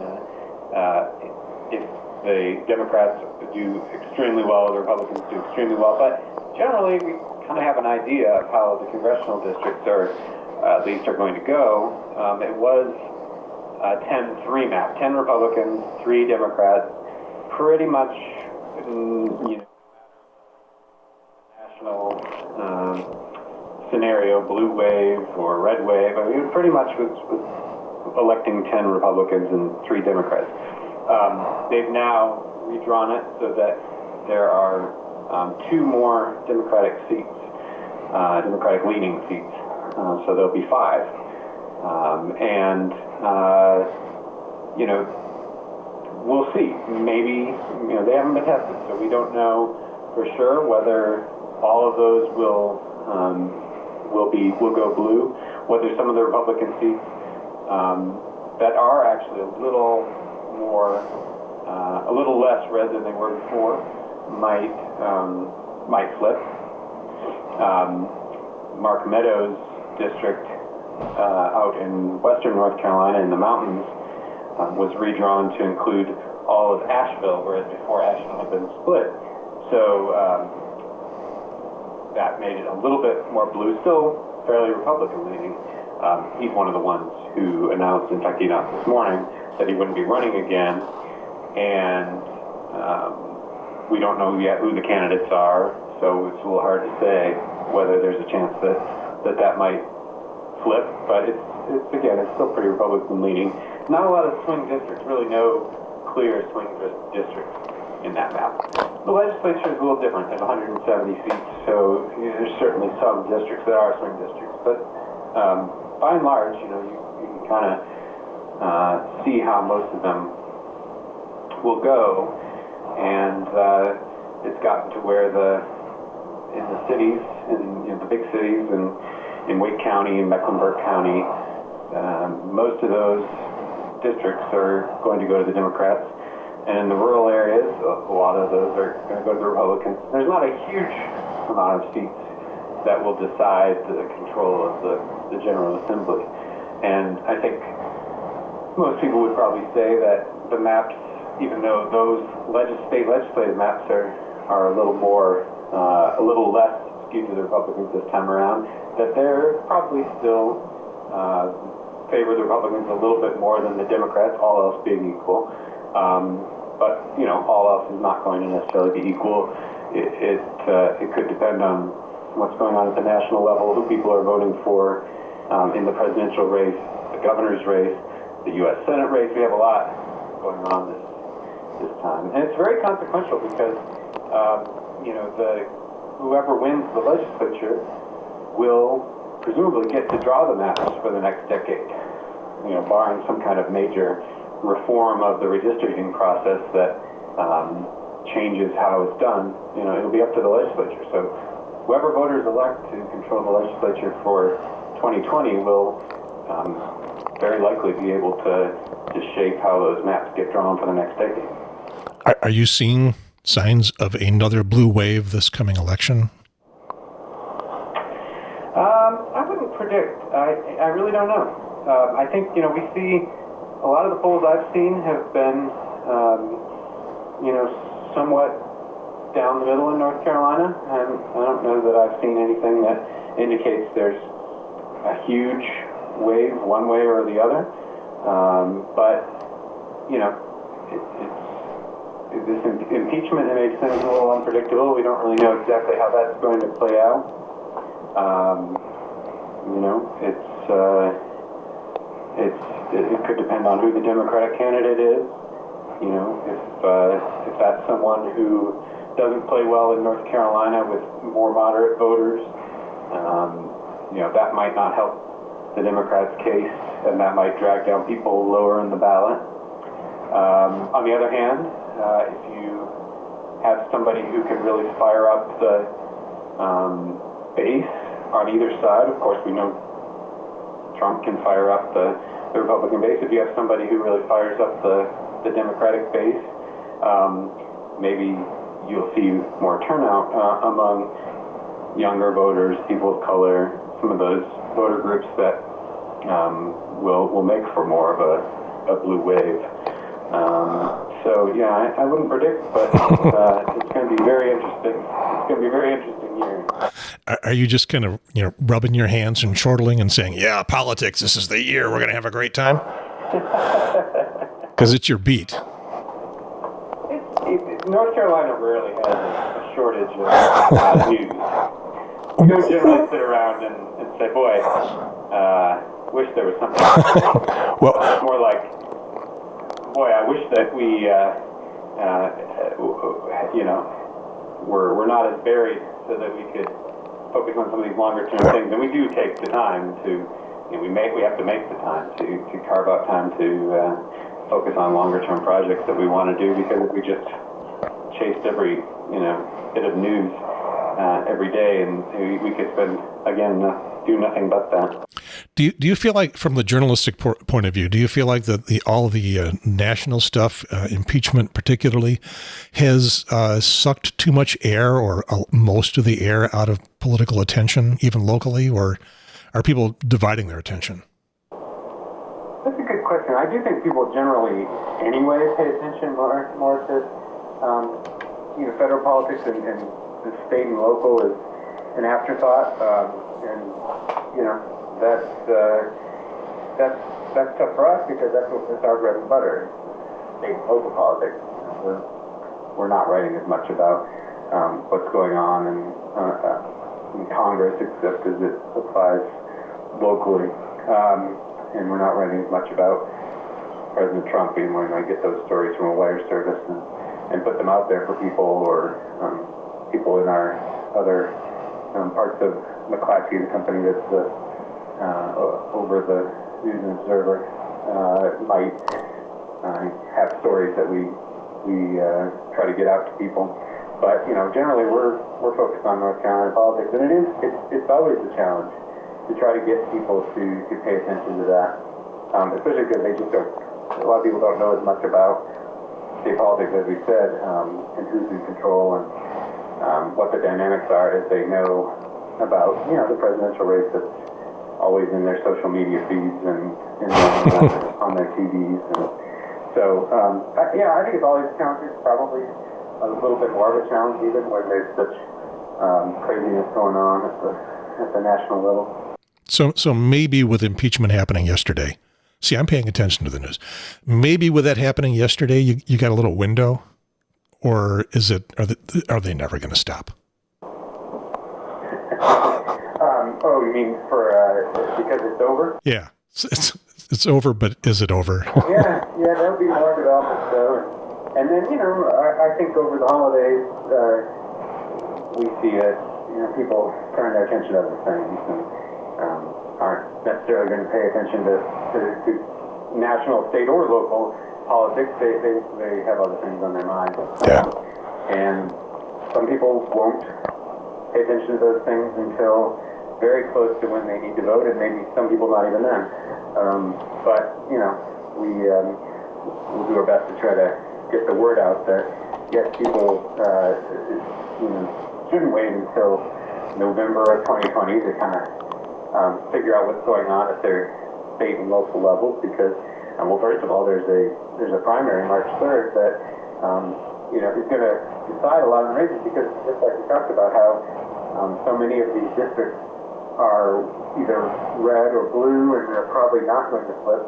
if the Democrats do extremely well, the Republicans do extremely well. But generally, we kind of have an idea of how the congressional districts at least are going to go. It was a 10-3 map, 10 Republicans, 3 Democrats, pretty much, national scenario, blue wave or red wave. I mean, it pretty much was electing 10 Republicans and 3 Democrats. They've now redrawn it so that there are 2 more Democratic seats, Democratic leaning seats. So there'll be 5. We'll see. Maybe, they haven't been tested, so we don't know for sure whether all of those will go blue, whether some of the Republican seats that are actually a little less red than they were before might flip. Mark Meadows' district out in western North Carolina in the mountains was redrawn to include all of Asheville, whereas before Asheville had been split. So that made it a little bit more blue, still fairly Republican leaning. He's one of the ones who announced, in fact he announced this morning, that he wouldn't be running again. And we don't know yet who the candidates are, so it's a little hard to say whether there's a chance that might flip. But it's still pretty Republican leaning. Not a lot of swing districts, really no clear swing districts in that map. The legislature is a little different. There's 170 seats, so there's certainly some districts that are swing districts. But by and large, you can kind of see how most of them will go, and it's gotten to where in the cities, in the big cities, and in Wake County and Mecklenburg County, most of those districts are going to go to the Democrats, and in the rural areas, a lot of those are going to go to the Republicans. There's not a huge amount of seats that will decide the control of the General Assembly, and I think most people would probably say that the maps, even though those state legislative maps are a little less skewed to the Republicans this time around, that they're probably still favor the Republicans a little bit more than the Democrats, all else being equal. But all else is not going to necessarily be equal. It could depend on what's going on at the national level, who people are voting for in the presidential race, the governor's race, the U.S. Senate race. We have a lot going on this time, and it's very consequential because whoever wins the legislature will presumably get to draw the maps for the next decade. Barring some kind of major reform of the redistricting process that changes how it's done, it'll be up to the legislature. So whoever voters elect to control the legislature for 2020 will very likely be able to shape how those maps get drawn for the next decade. Are you seeing signs of another blue wave this coming election? I wouldn't predict. I really don't know. I think, we see a lot of the polls I've seen have been, somewhat down the middle in North Carolina, and I don't know that I've seen anything that indicates there's a huge wave one way or the other. But, this impeachment, it makes things a little unpredictable. We don't really know exactly how that's going to play out. It could depend on who the Democratic candidate is. If that's someone who doesn't play well in North Carolina with more moderate voters, that might not help the Democrats' case, and that might drag down people lower in the ballot. On the other hand, if you have somebody who can really fire up the base on either side, of course we know Trump can fire up the Republican base. If you have somebody who really fires up the Democratic base, maybe you'll see more turnout among younger voters, people of color, some of those voter groups that will make for more of a blue wave. I wouldn't predict, but it's going to be very interesting. It's going to be a very interesting year. Are you just kind of, rubbing your hands and chortling and saying, yeah, politics, this is the year, we're going to have a great time? Because it's your beat. North Carolina rarely has a shortage of news. You don't generally sit around and say, boy, wish there was something. Well, it's more like, boy, I wish that we, we're not as buried so that we could focus on some of these longer term things. And we do take the time to, we have to make the time to carve out time to focus on longer term projects that we want to do, because if we just chased every, bit of news every day, and we could spend, again, do nothing but that. Do you feel like, from the journalistic point of view, do you feel like that all the national stuff, impeachment particularly, has sucked too much air or most of the air out of political attention, even locally, or are people dividing their attention? That's a good question. I do think people generally, anyway, pay attention more to federal politics, and the state and local is an afterthought, that's tough for us, because that's our bread and butter, state and local politics. We're not writing as much about what's going on in Congress, except as it applies locally, and we're not writing as much about President Trump. We might get those stories from a wire service and put them out there for people, or people in our other parts of McClatchy, the company that's over the News and Observer, might have stories that we try to get out to people. But generally we're focused on North Carolina politics, and it's always a challenge to try to get people to pay attention to that, especially because they just don't. A lot of people don't know as much about state politics, as we said, and who's in control, and what the dynamics are, as they know about the presidential race that's always in their social media feeds and on their TVs. And so I think it's always a challenge. It's probably a little bit more of a challenge even when there's such craziness going on at the national level. So maybe with impeachment happening yesterday. See, I'm paying attention to the news. Maybe with that happening yesterday, you got a little window, or are they never going to stop? You mean because it's over? Yeah, it's over, but is it over? yeah, there'll be more developments though, and then I think over the holidays we see people turn their attention to other things, and aren't necessarily going to pay attention to national, state, or local politics. They have other things on their mind. Yeah. And some people won't pay attention to those things until very close to when they need to vote, and maybe some people not even then. But, we'll do our best to try to get the word out that, yes, people shouldn't wait until November of 2020 to kind of figure out what's going on at their state and local levels, because, well, first of all, there's a primary March 3rd that is going to decide a lot of races, because just like we talked about how so many of these districts are either red or blue, and they're probably not going to flip.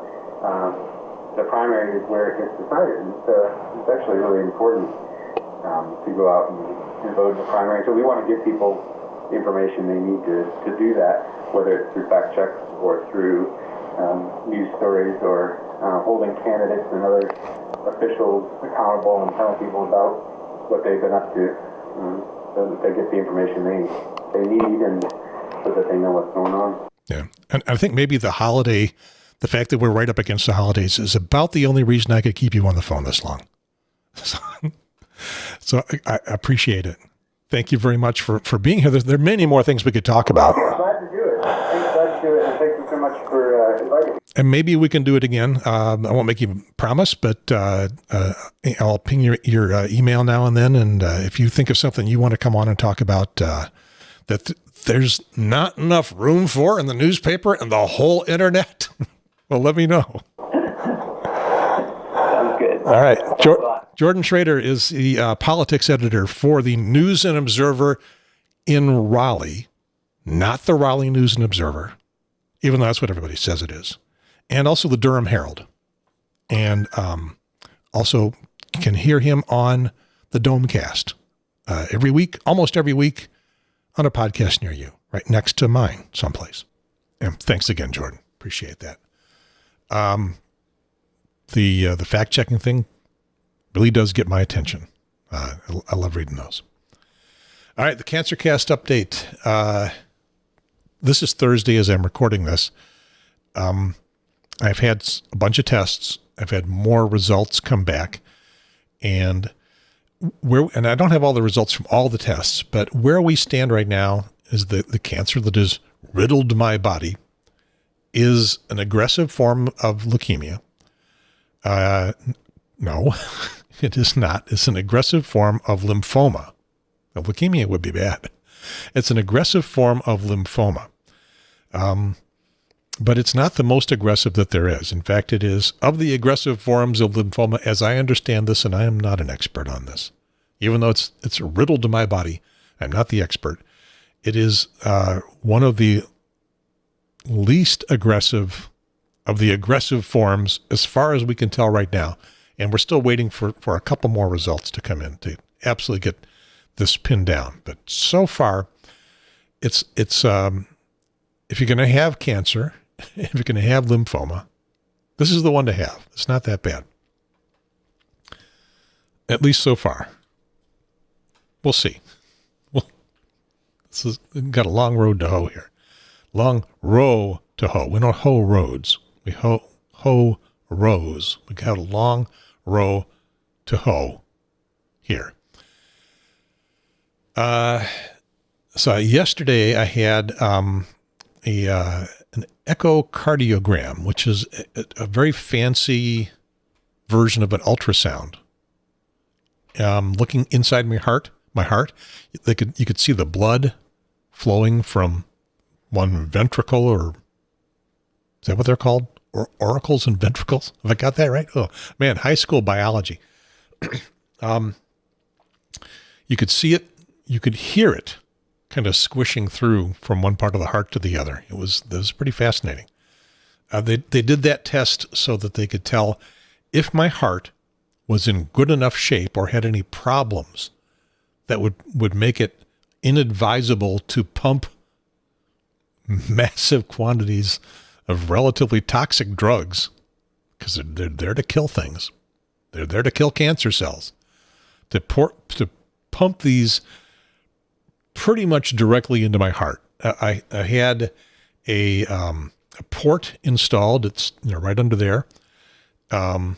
The primary is where it gets decided, and so it's actually really important to go out and vote in the primary. So we want to give people the information they need to do that, whether it's through fact checks or through news stories, or holding candidates and other officials accountable and telling people about what they've been up to, so that they get the information they need, and so that they know what's going on. Yeah. And I think maybe the fact that we're right up against the holidays is about the only reason I could keep you on the phone this long. So I appreciate it. Thank you very much for being here. There are many more things we could talk about. Glad to do it. Glad to do it. And thank you so much for inviting me. And maybe we can do it again. I won't make you promise, but I'll ping your email now and then. And if you think of something you want to come on and talk about that there's not enough room for in the newspaper and the whole internet, well, let me know. Sounds good. All right. Jordan Shrader is the politics editor for the News and Observer in Raleigh, not the Raleigh News and Observer, even though that's what everybody says it is, and also the Durham Herald. And also can hear him on the Domecast every week, almost every week, on a podcast near you, right next to mine someplace. And thanks again, Jordan. Appreciate that. The fact-checking thing really does get my attention. I love reading those. All right, the CancerCast update. This is Thursday as I'm recording this. I've had a bunch of tests. I've had more results come back. And I don't have all the results from all the tests, but where we stand right now is the cancer that has riddled my body is an aggressive form of leukemia. No, it is not. It's an aggressive form of lymphoma. Now, leukemia would be bad. It's an aggressive form of lymphoma. But it's not the most aggressive that there is. In fact, it is of the aggressive forms of lymphoma, as I understand this, and I am not an expert on this, even though it's riddled to my body. I'm not the expert. It is one of the least aggressive of the aggressive forms, as far as we can tell right now. And we're still waiting for a couple more results to come in to absolutely get this pinned down. But so far, it's if you're going to have cancer, if you're going to have lymphoma, this is the one to have. It's not that bad. At least so far. We'll see. We've got a long road to hoe here. Long row to hoe. We don't hoe roads. We hoe rows. We got a long row to hoe here. So yesterday I had an echocardiogram, which is a very fancy version of an ultrasound. Looking inside my heart, you could see the blood flowing from one ventricle, or is that what they're called? Or auricles and ventricles? Have I got that right? Oh man, high school biology. You could see it, you could hear it kind of squishing through from one part of the heart to the other. It was pretty fascinating. They did that test so that they could tell if my heart was in good enough shape or had any problems that would make it inadvisable to pump massive quantities of relatively toxic drugs, because they're there to kill things. They're there to kill cancer cells. To pump these pretty much directly into my heart. I had a port installed. It's right under there that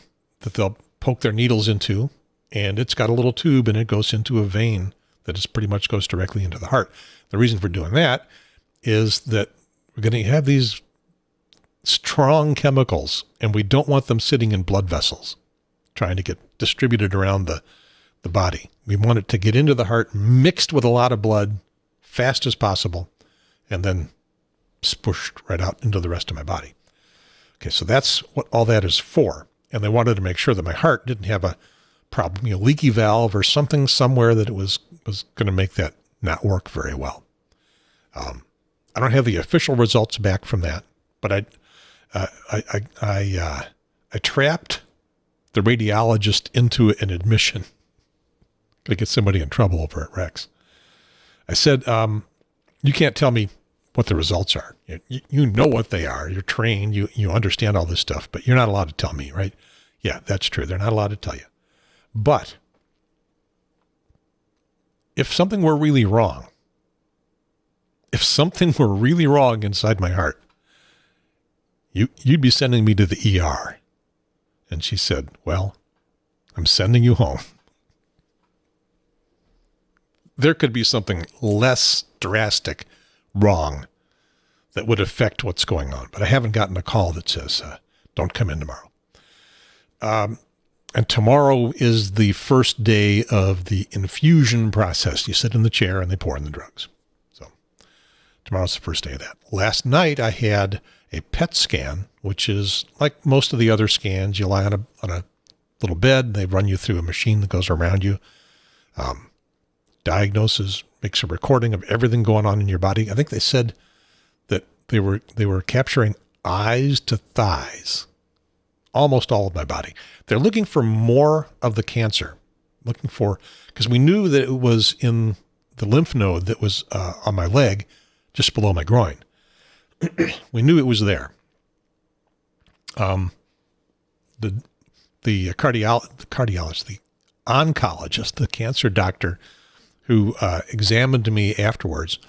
they'll poke their needles into, and it's got a little tube and it goes into a vein that is pretty much goes directly into the heart. The reason for doing that is that we're going to have these strong chemicals, and we don't want them sitting in blood vessels trying to get distributed around the body. We want it to get into the heart mixed with a lot of blood fast as possible, and then spushed right out into the rest of my body. Okay, so that's what all that is for. And they wanted to make sure that my heart didn't have a problem, leaky valve or something somewhere that it was going to make that not work very well. I don't have the official results back from that, but I trapped the radiologist into an admission. Going to get somebody in trouble over at Rex. I said, you can't tell me what the results are. You know what they are. You're trained. You understand all this stuff, but you're not allowed to tell me, right? Yeah, that's true. They're not allowed to tell you. But if something were really wrong, inside my heart, you'd be sending me to the ER. And she said, well, I'm sending you home. There could be something less drastic wrong that would affect what's going on. But I haven't gotten a call that says, don't come in tomorrow. And tomorrow is the first day of the infusion process. You sit in the chair and they pour in the drugs. So tomorrow's the first day of that. Last night I had a PET scan, which is like most of the other scans. You lie on a little bed. They run you through a machine that goes around you. Diagnoses, makes a recording of everything going on in your body. I think they said that they were capturing eyes to thighs, almost all of my body. They're looking for more of the cancer, because we knew that it was in the lymph node that was on my leg, just below my groin. We knew it was there. The cardiologist, the oncologist, the cancer doctor who examined me afterwards,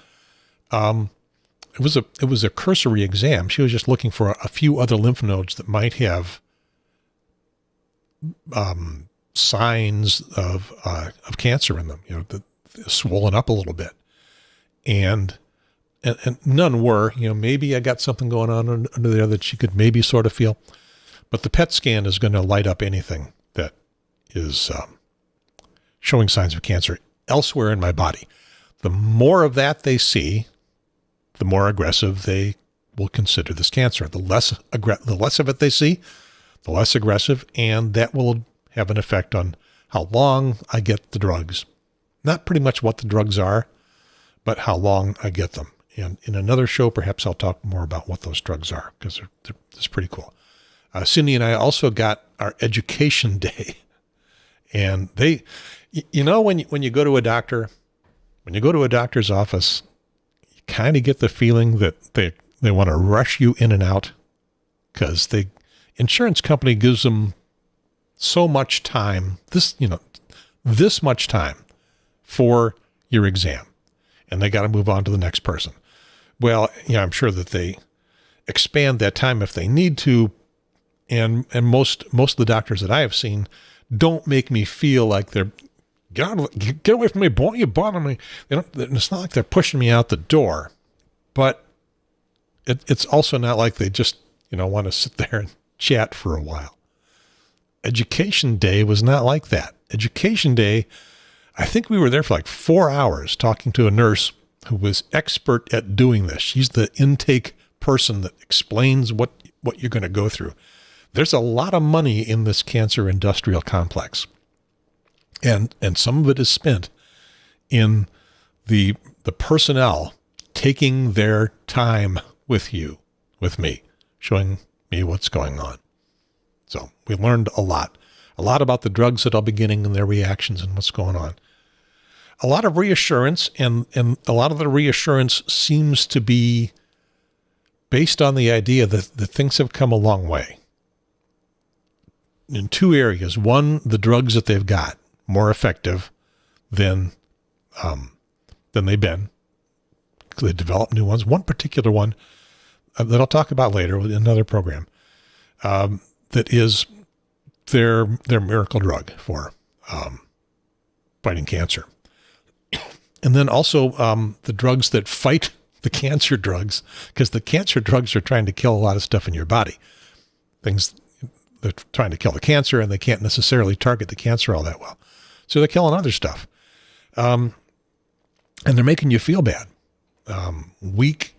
it was a cursory exam. She was just looking for a few other lymph nodes that might have signs of cancer in them, swollen up a little bit, and none were. Maybe I got something going on under there that she could maybe sort of feel, but the PET scan is going to light up anything that is showing signs of cancer elsewhere in my body. The more of that they see, the more aggressive they will consider this cancer. The less of it they see, the less aggressive, and that will have an effect on how long I get the drugs. Not pretty much what the drugs are, but how long I get them. And in another show, perhaps I'll talk more about what those drugs are, because it's pretty cool. Cindy and I also got our education day. And they, when you go to a doctor, when you go to a doctor's office, you kind of get the feeling that they want to rush you in and out, because the insurance company gives them so much time, this much time for your exam, and they got to move on to the next person. Well, I'm sure that they expand that time if they need to. And most of the doctors that I have seen don't make me feel like they're, get away from me, boy, you bother me. It's not like they're pushing me out the door, but it's also not like they just, want to sit there and chat for a while. Education day was not like that. Education day, I think we were there for like 4 hours talking to a nurse who was expert at doing this. She's the intake person that explains what you're going to go through. There's a lot of money in this cancer industrial complex. And some of it is spent in the personnel taking their time with me, showing me what's going on. So we learned a lot about the drugs that I'll be getting and their reactions and what's going on. A lot of reassurance, and a lot of the reassurance seems to be based on the idea that things have come a long way. In two areas. One, the drugs that they've got, more effective than they've been. They developed new ones. One particular one, that I'll talk about later with another program, that is their miracle drug for fighting cancer. And then also the drugs that fight the cancer drugs, because the cancer drugs are trying to kill a lot of stuff in your body. They're trying to kill the cancer, and they can't necessarily target the cancer all that well. So they're killing other stuff. And they're making you feel bad. Weak,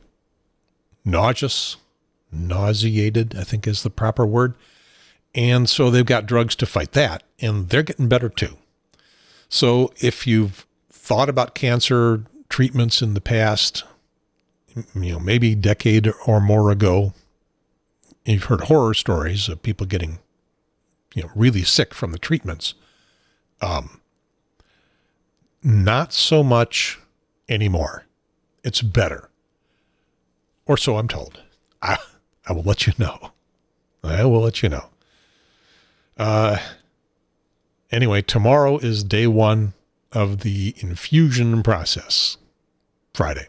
nauseated, I think is the proper word. And so they've got drugs to fight that, and they're getting better too. So if you've thought about cancer treatments in the past, maybe a decade or more ago, you've heard horror stories of people getting, really sick from the treatments. Not so much anymore. It's better. Or so I'm told. I will let you know. Anyway, tomorrow is day 1 of the infusion process, Friday.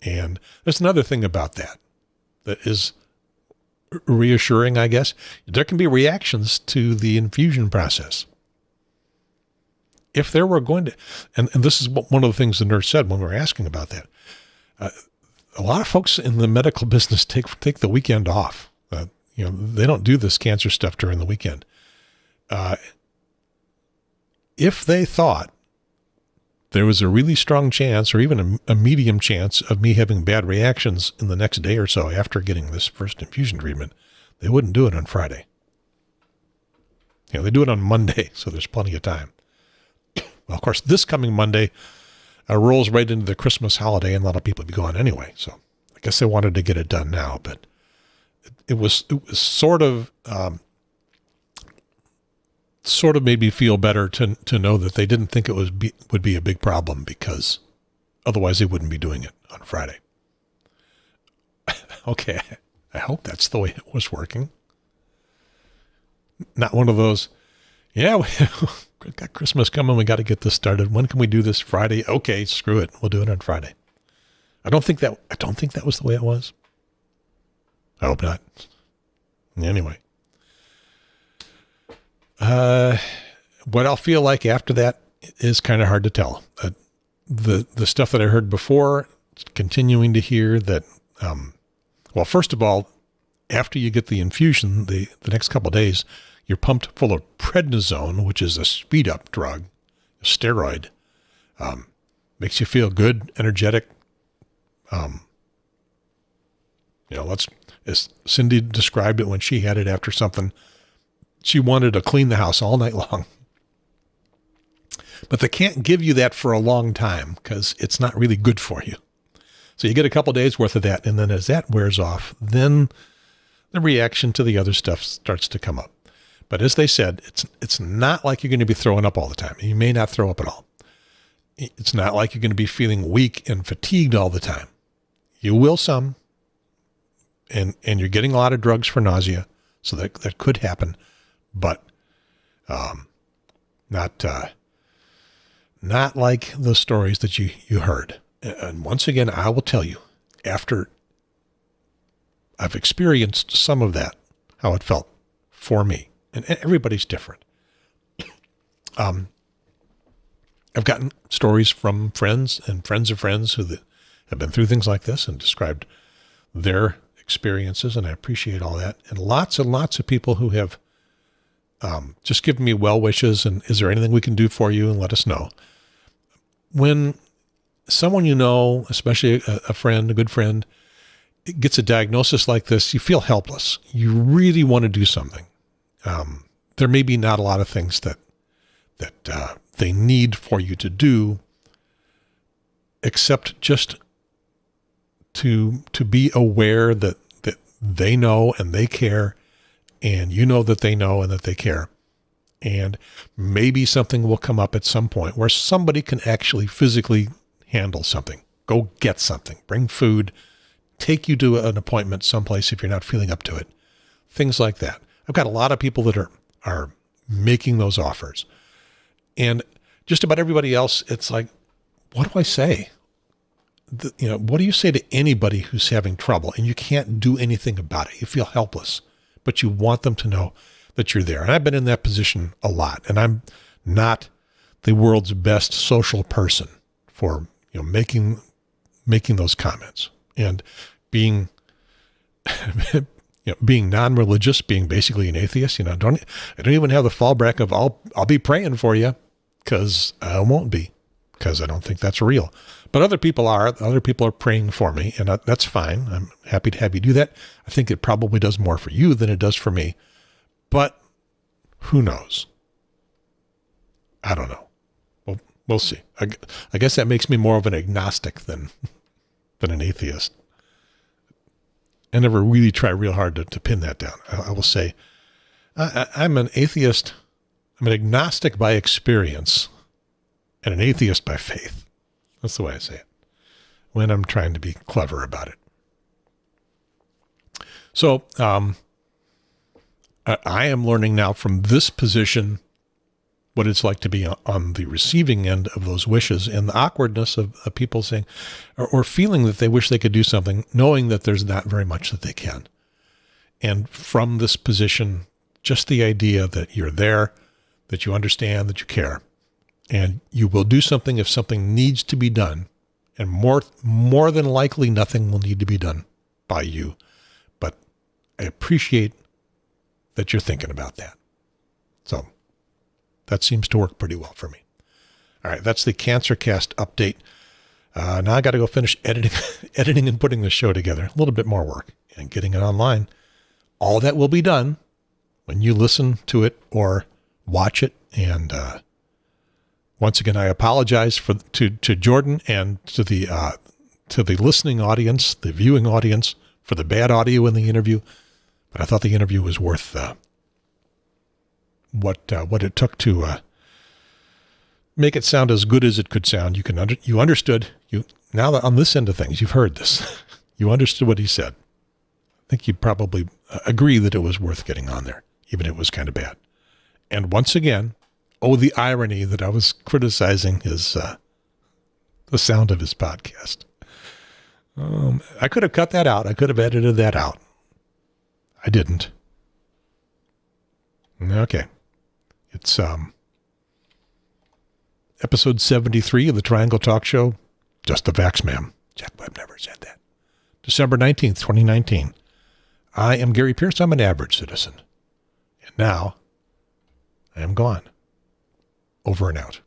And there's another thing about that is reassuring, I guess. There can be reactions to the infusion process. If there were going to, and this is one of the things the nurse said when we were asking about that, a lot of folks in the medical business take the weekend off. They don't do this cancer stuff during the weekend. If they thought there was a really strong chance or even a medium chance of me having bad reactions in the next day or so after getting this first infusion treatment, they wouldn't do it on Friday. They do it on Monday, so there's plenty of time. Well, of course, this coming Monday rolls right into the Christmas holiday, and a lot of people will be gone anyway. So I guess they wanted to get it done now, but it was sort of made me feel better to know that they didn't think it would be a big problem, because otherwise they wouldn't be doing it on Friday. Okay, I hope that's the way it was working. Not one of those, we've got Christmas coming, we got to get this started. When can we do this? Friday? Okay, screw it. We'll do it on Friday. I don't think that was the way it was. I hope not. Anyway. What I'll feel like after that is kind of hard to tell. The stuff that I heard before, continuing to hear that, well, first of all, after you get the infusion, the next couple of days, you're pumped full of prednisone, which is a speed-up drug, a steroid. Makes you feel good, energetic. As Cindy described it when she had it after something, she wanted to clean the house all night long. But they can't give you that for a long time because it's not really good for you. So you get a couple days worth of that, and then as that wears off, then the reaction to the other stuff starts to come up. But as they said, it's not like you're going to be throwing up all the time. You may not throw up at all. It's not like you're going to be feeling weak and fatigued all the time. You will some, and you're getting a lot of drugs for nausea, so that could happen, but not like the stories that you heard. And once again, I will tell you, after I've experienced some of that, how it felt for me. And everybody's different. I've gotten stories from friends and friends of friends who have been through things like this and described their experiences, and I appreciate all that. And lots of people who have just given me well wishes and is there anything we can do for you, and let us know. When someone especially a friend, a good friend, gets a diagnosis like this, you feel helpless. You really want to do something. There may be not a lot of things that they need for you to do, except just to be aware that they know and they care, and you know that they know and that they care. And maybe something will come up at some point where somebody can actually physically handle something. Go get something, bring food, take you to an appointment someplace if you're not feeling up to it. Things like that. I've got a lot of people that are making those offers. And just about everybody else, it's like, what do I say? what do you say to anybody who's having trouble and you can't do anything about it? You feel helpless, but you want them to know that you're there. And I've been in that position a lot, and I'm not the world's best social person for, making those comments and being, being non-religious, being basically an atheist. I don't even have the fallback of I'll be praying for you, because I won't be, because I don't think that's real. But other people are. Other people are praying for me, and that's fine. I'm happy to have you do that. I think it probably does more for you than it does for me. But who knows? I don't know. We'll see. I guess that makes me more of an agnostic than an atheist. I never really try real hard to pin that down. I will say I'm an atheist. I'm an agnostic by experience and an atheist by faith. That's the way I say it when I'm trying to be clever about it. So I am learning now from this position what it's like to be on the receiving end of those wishes, and the awkwardness of people saying or feeling that they wish they could do something, knowing that there's not very much that they can. And from this position, just the idea that you're there, that you understand, that you care, and you will do something if something needs to be done. And more than likely, nothing will need to be done by you. But I appreciate that you're thinking about that. So that seems to work pretty well for me. All right, that's the CancerCast update. Now I got to go finish editing and putting the show together. A little bit more work and getting it online. All that will be done when you listen to it or watch it. And once again, I apologize to Jordan and to the listening audience, the viewing audience, for the bad audio in the interview. But I thought the interview was worth what it took to make it sound as good as it could sound. You understood. Now that on this end of things, you've heard this. You understood what he said. I think you'd probably agree that it was worth getting on there, even if it was kind of bad. And once again, the irony that I was criticizing the sound of his podcast. I could have cut that out. I could have edited that out. I didn't. Okay. It's episode 73 of the Triangle Talk Show. Just the Vax Ma'am. Jack Webb never said that. December 19th, 2019. I am Gary Pierce. I'm an average citizen. And now I am gone. Over and out.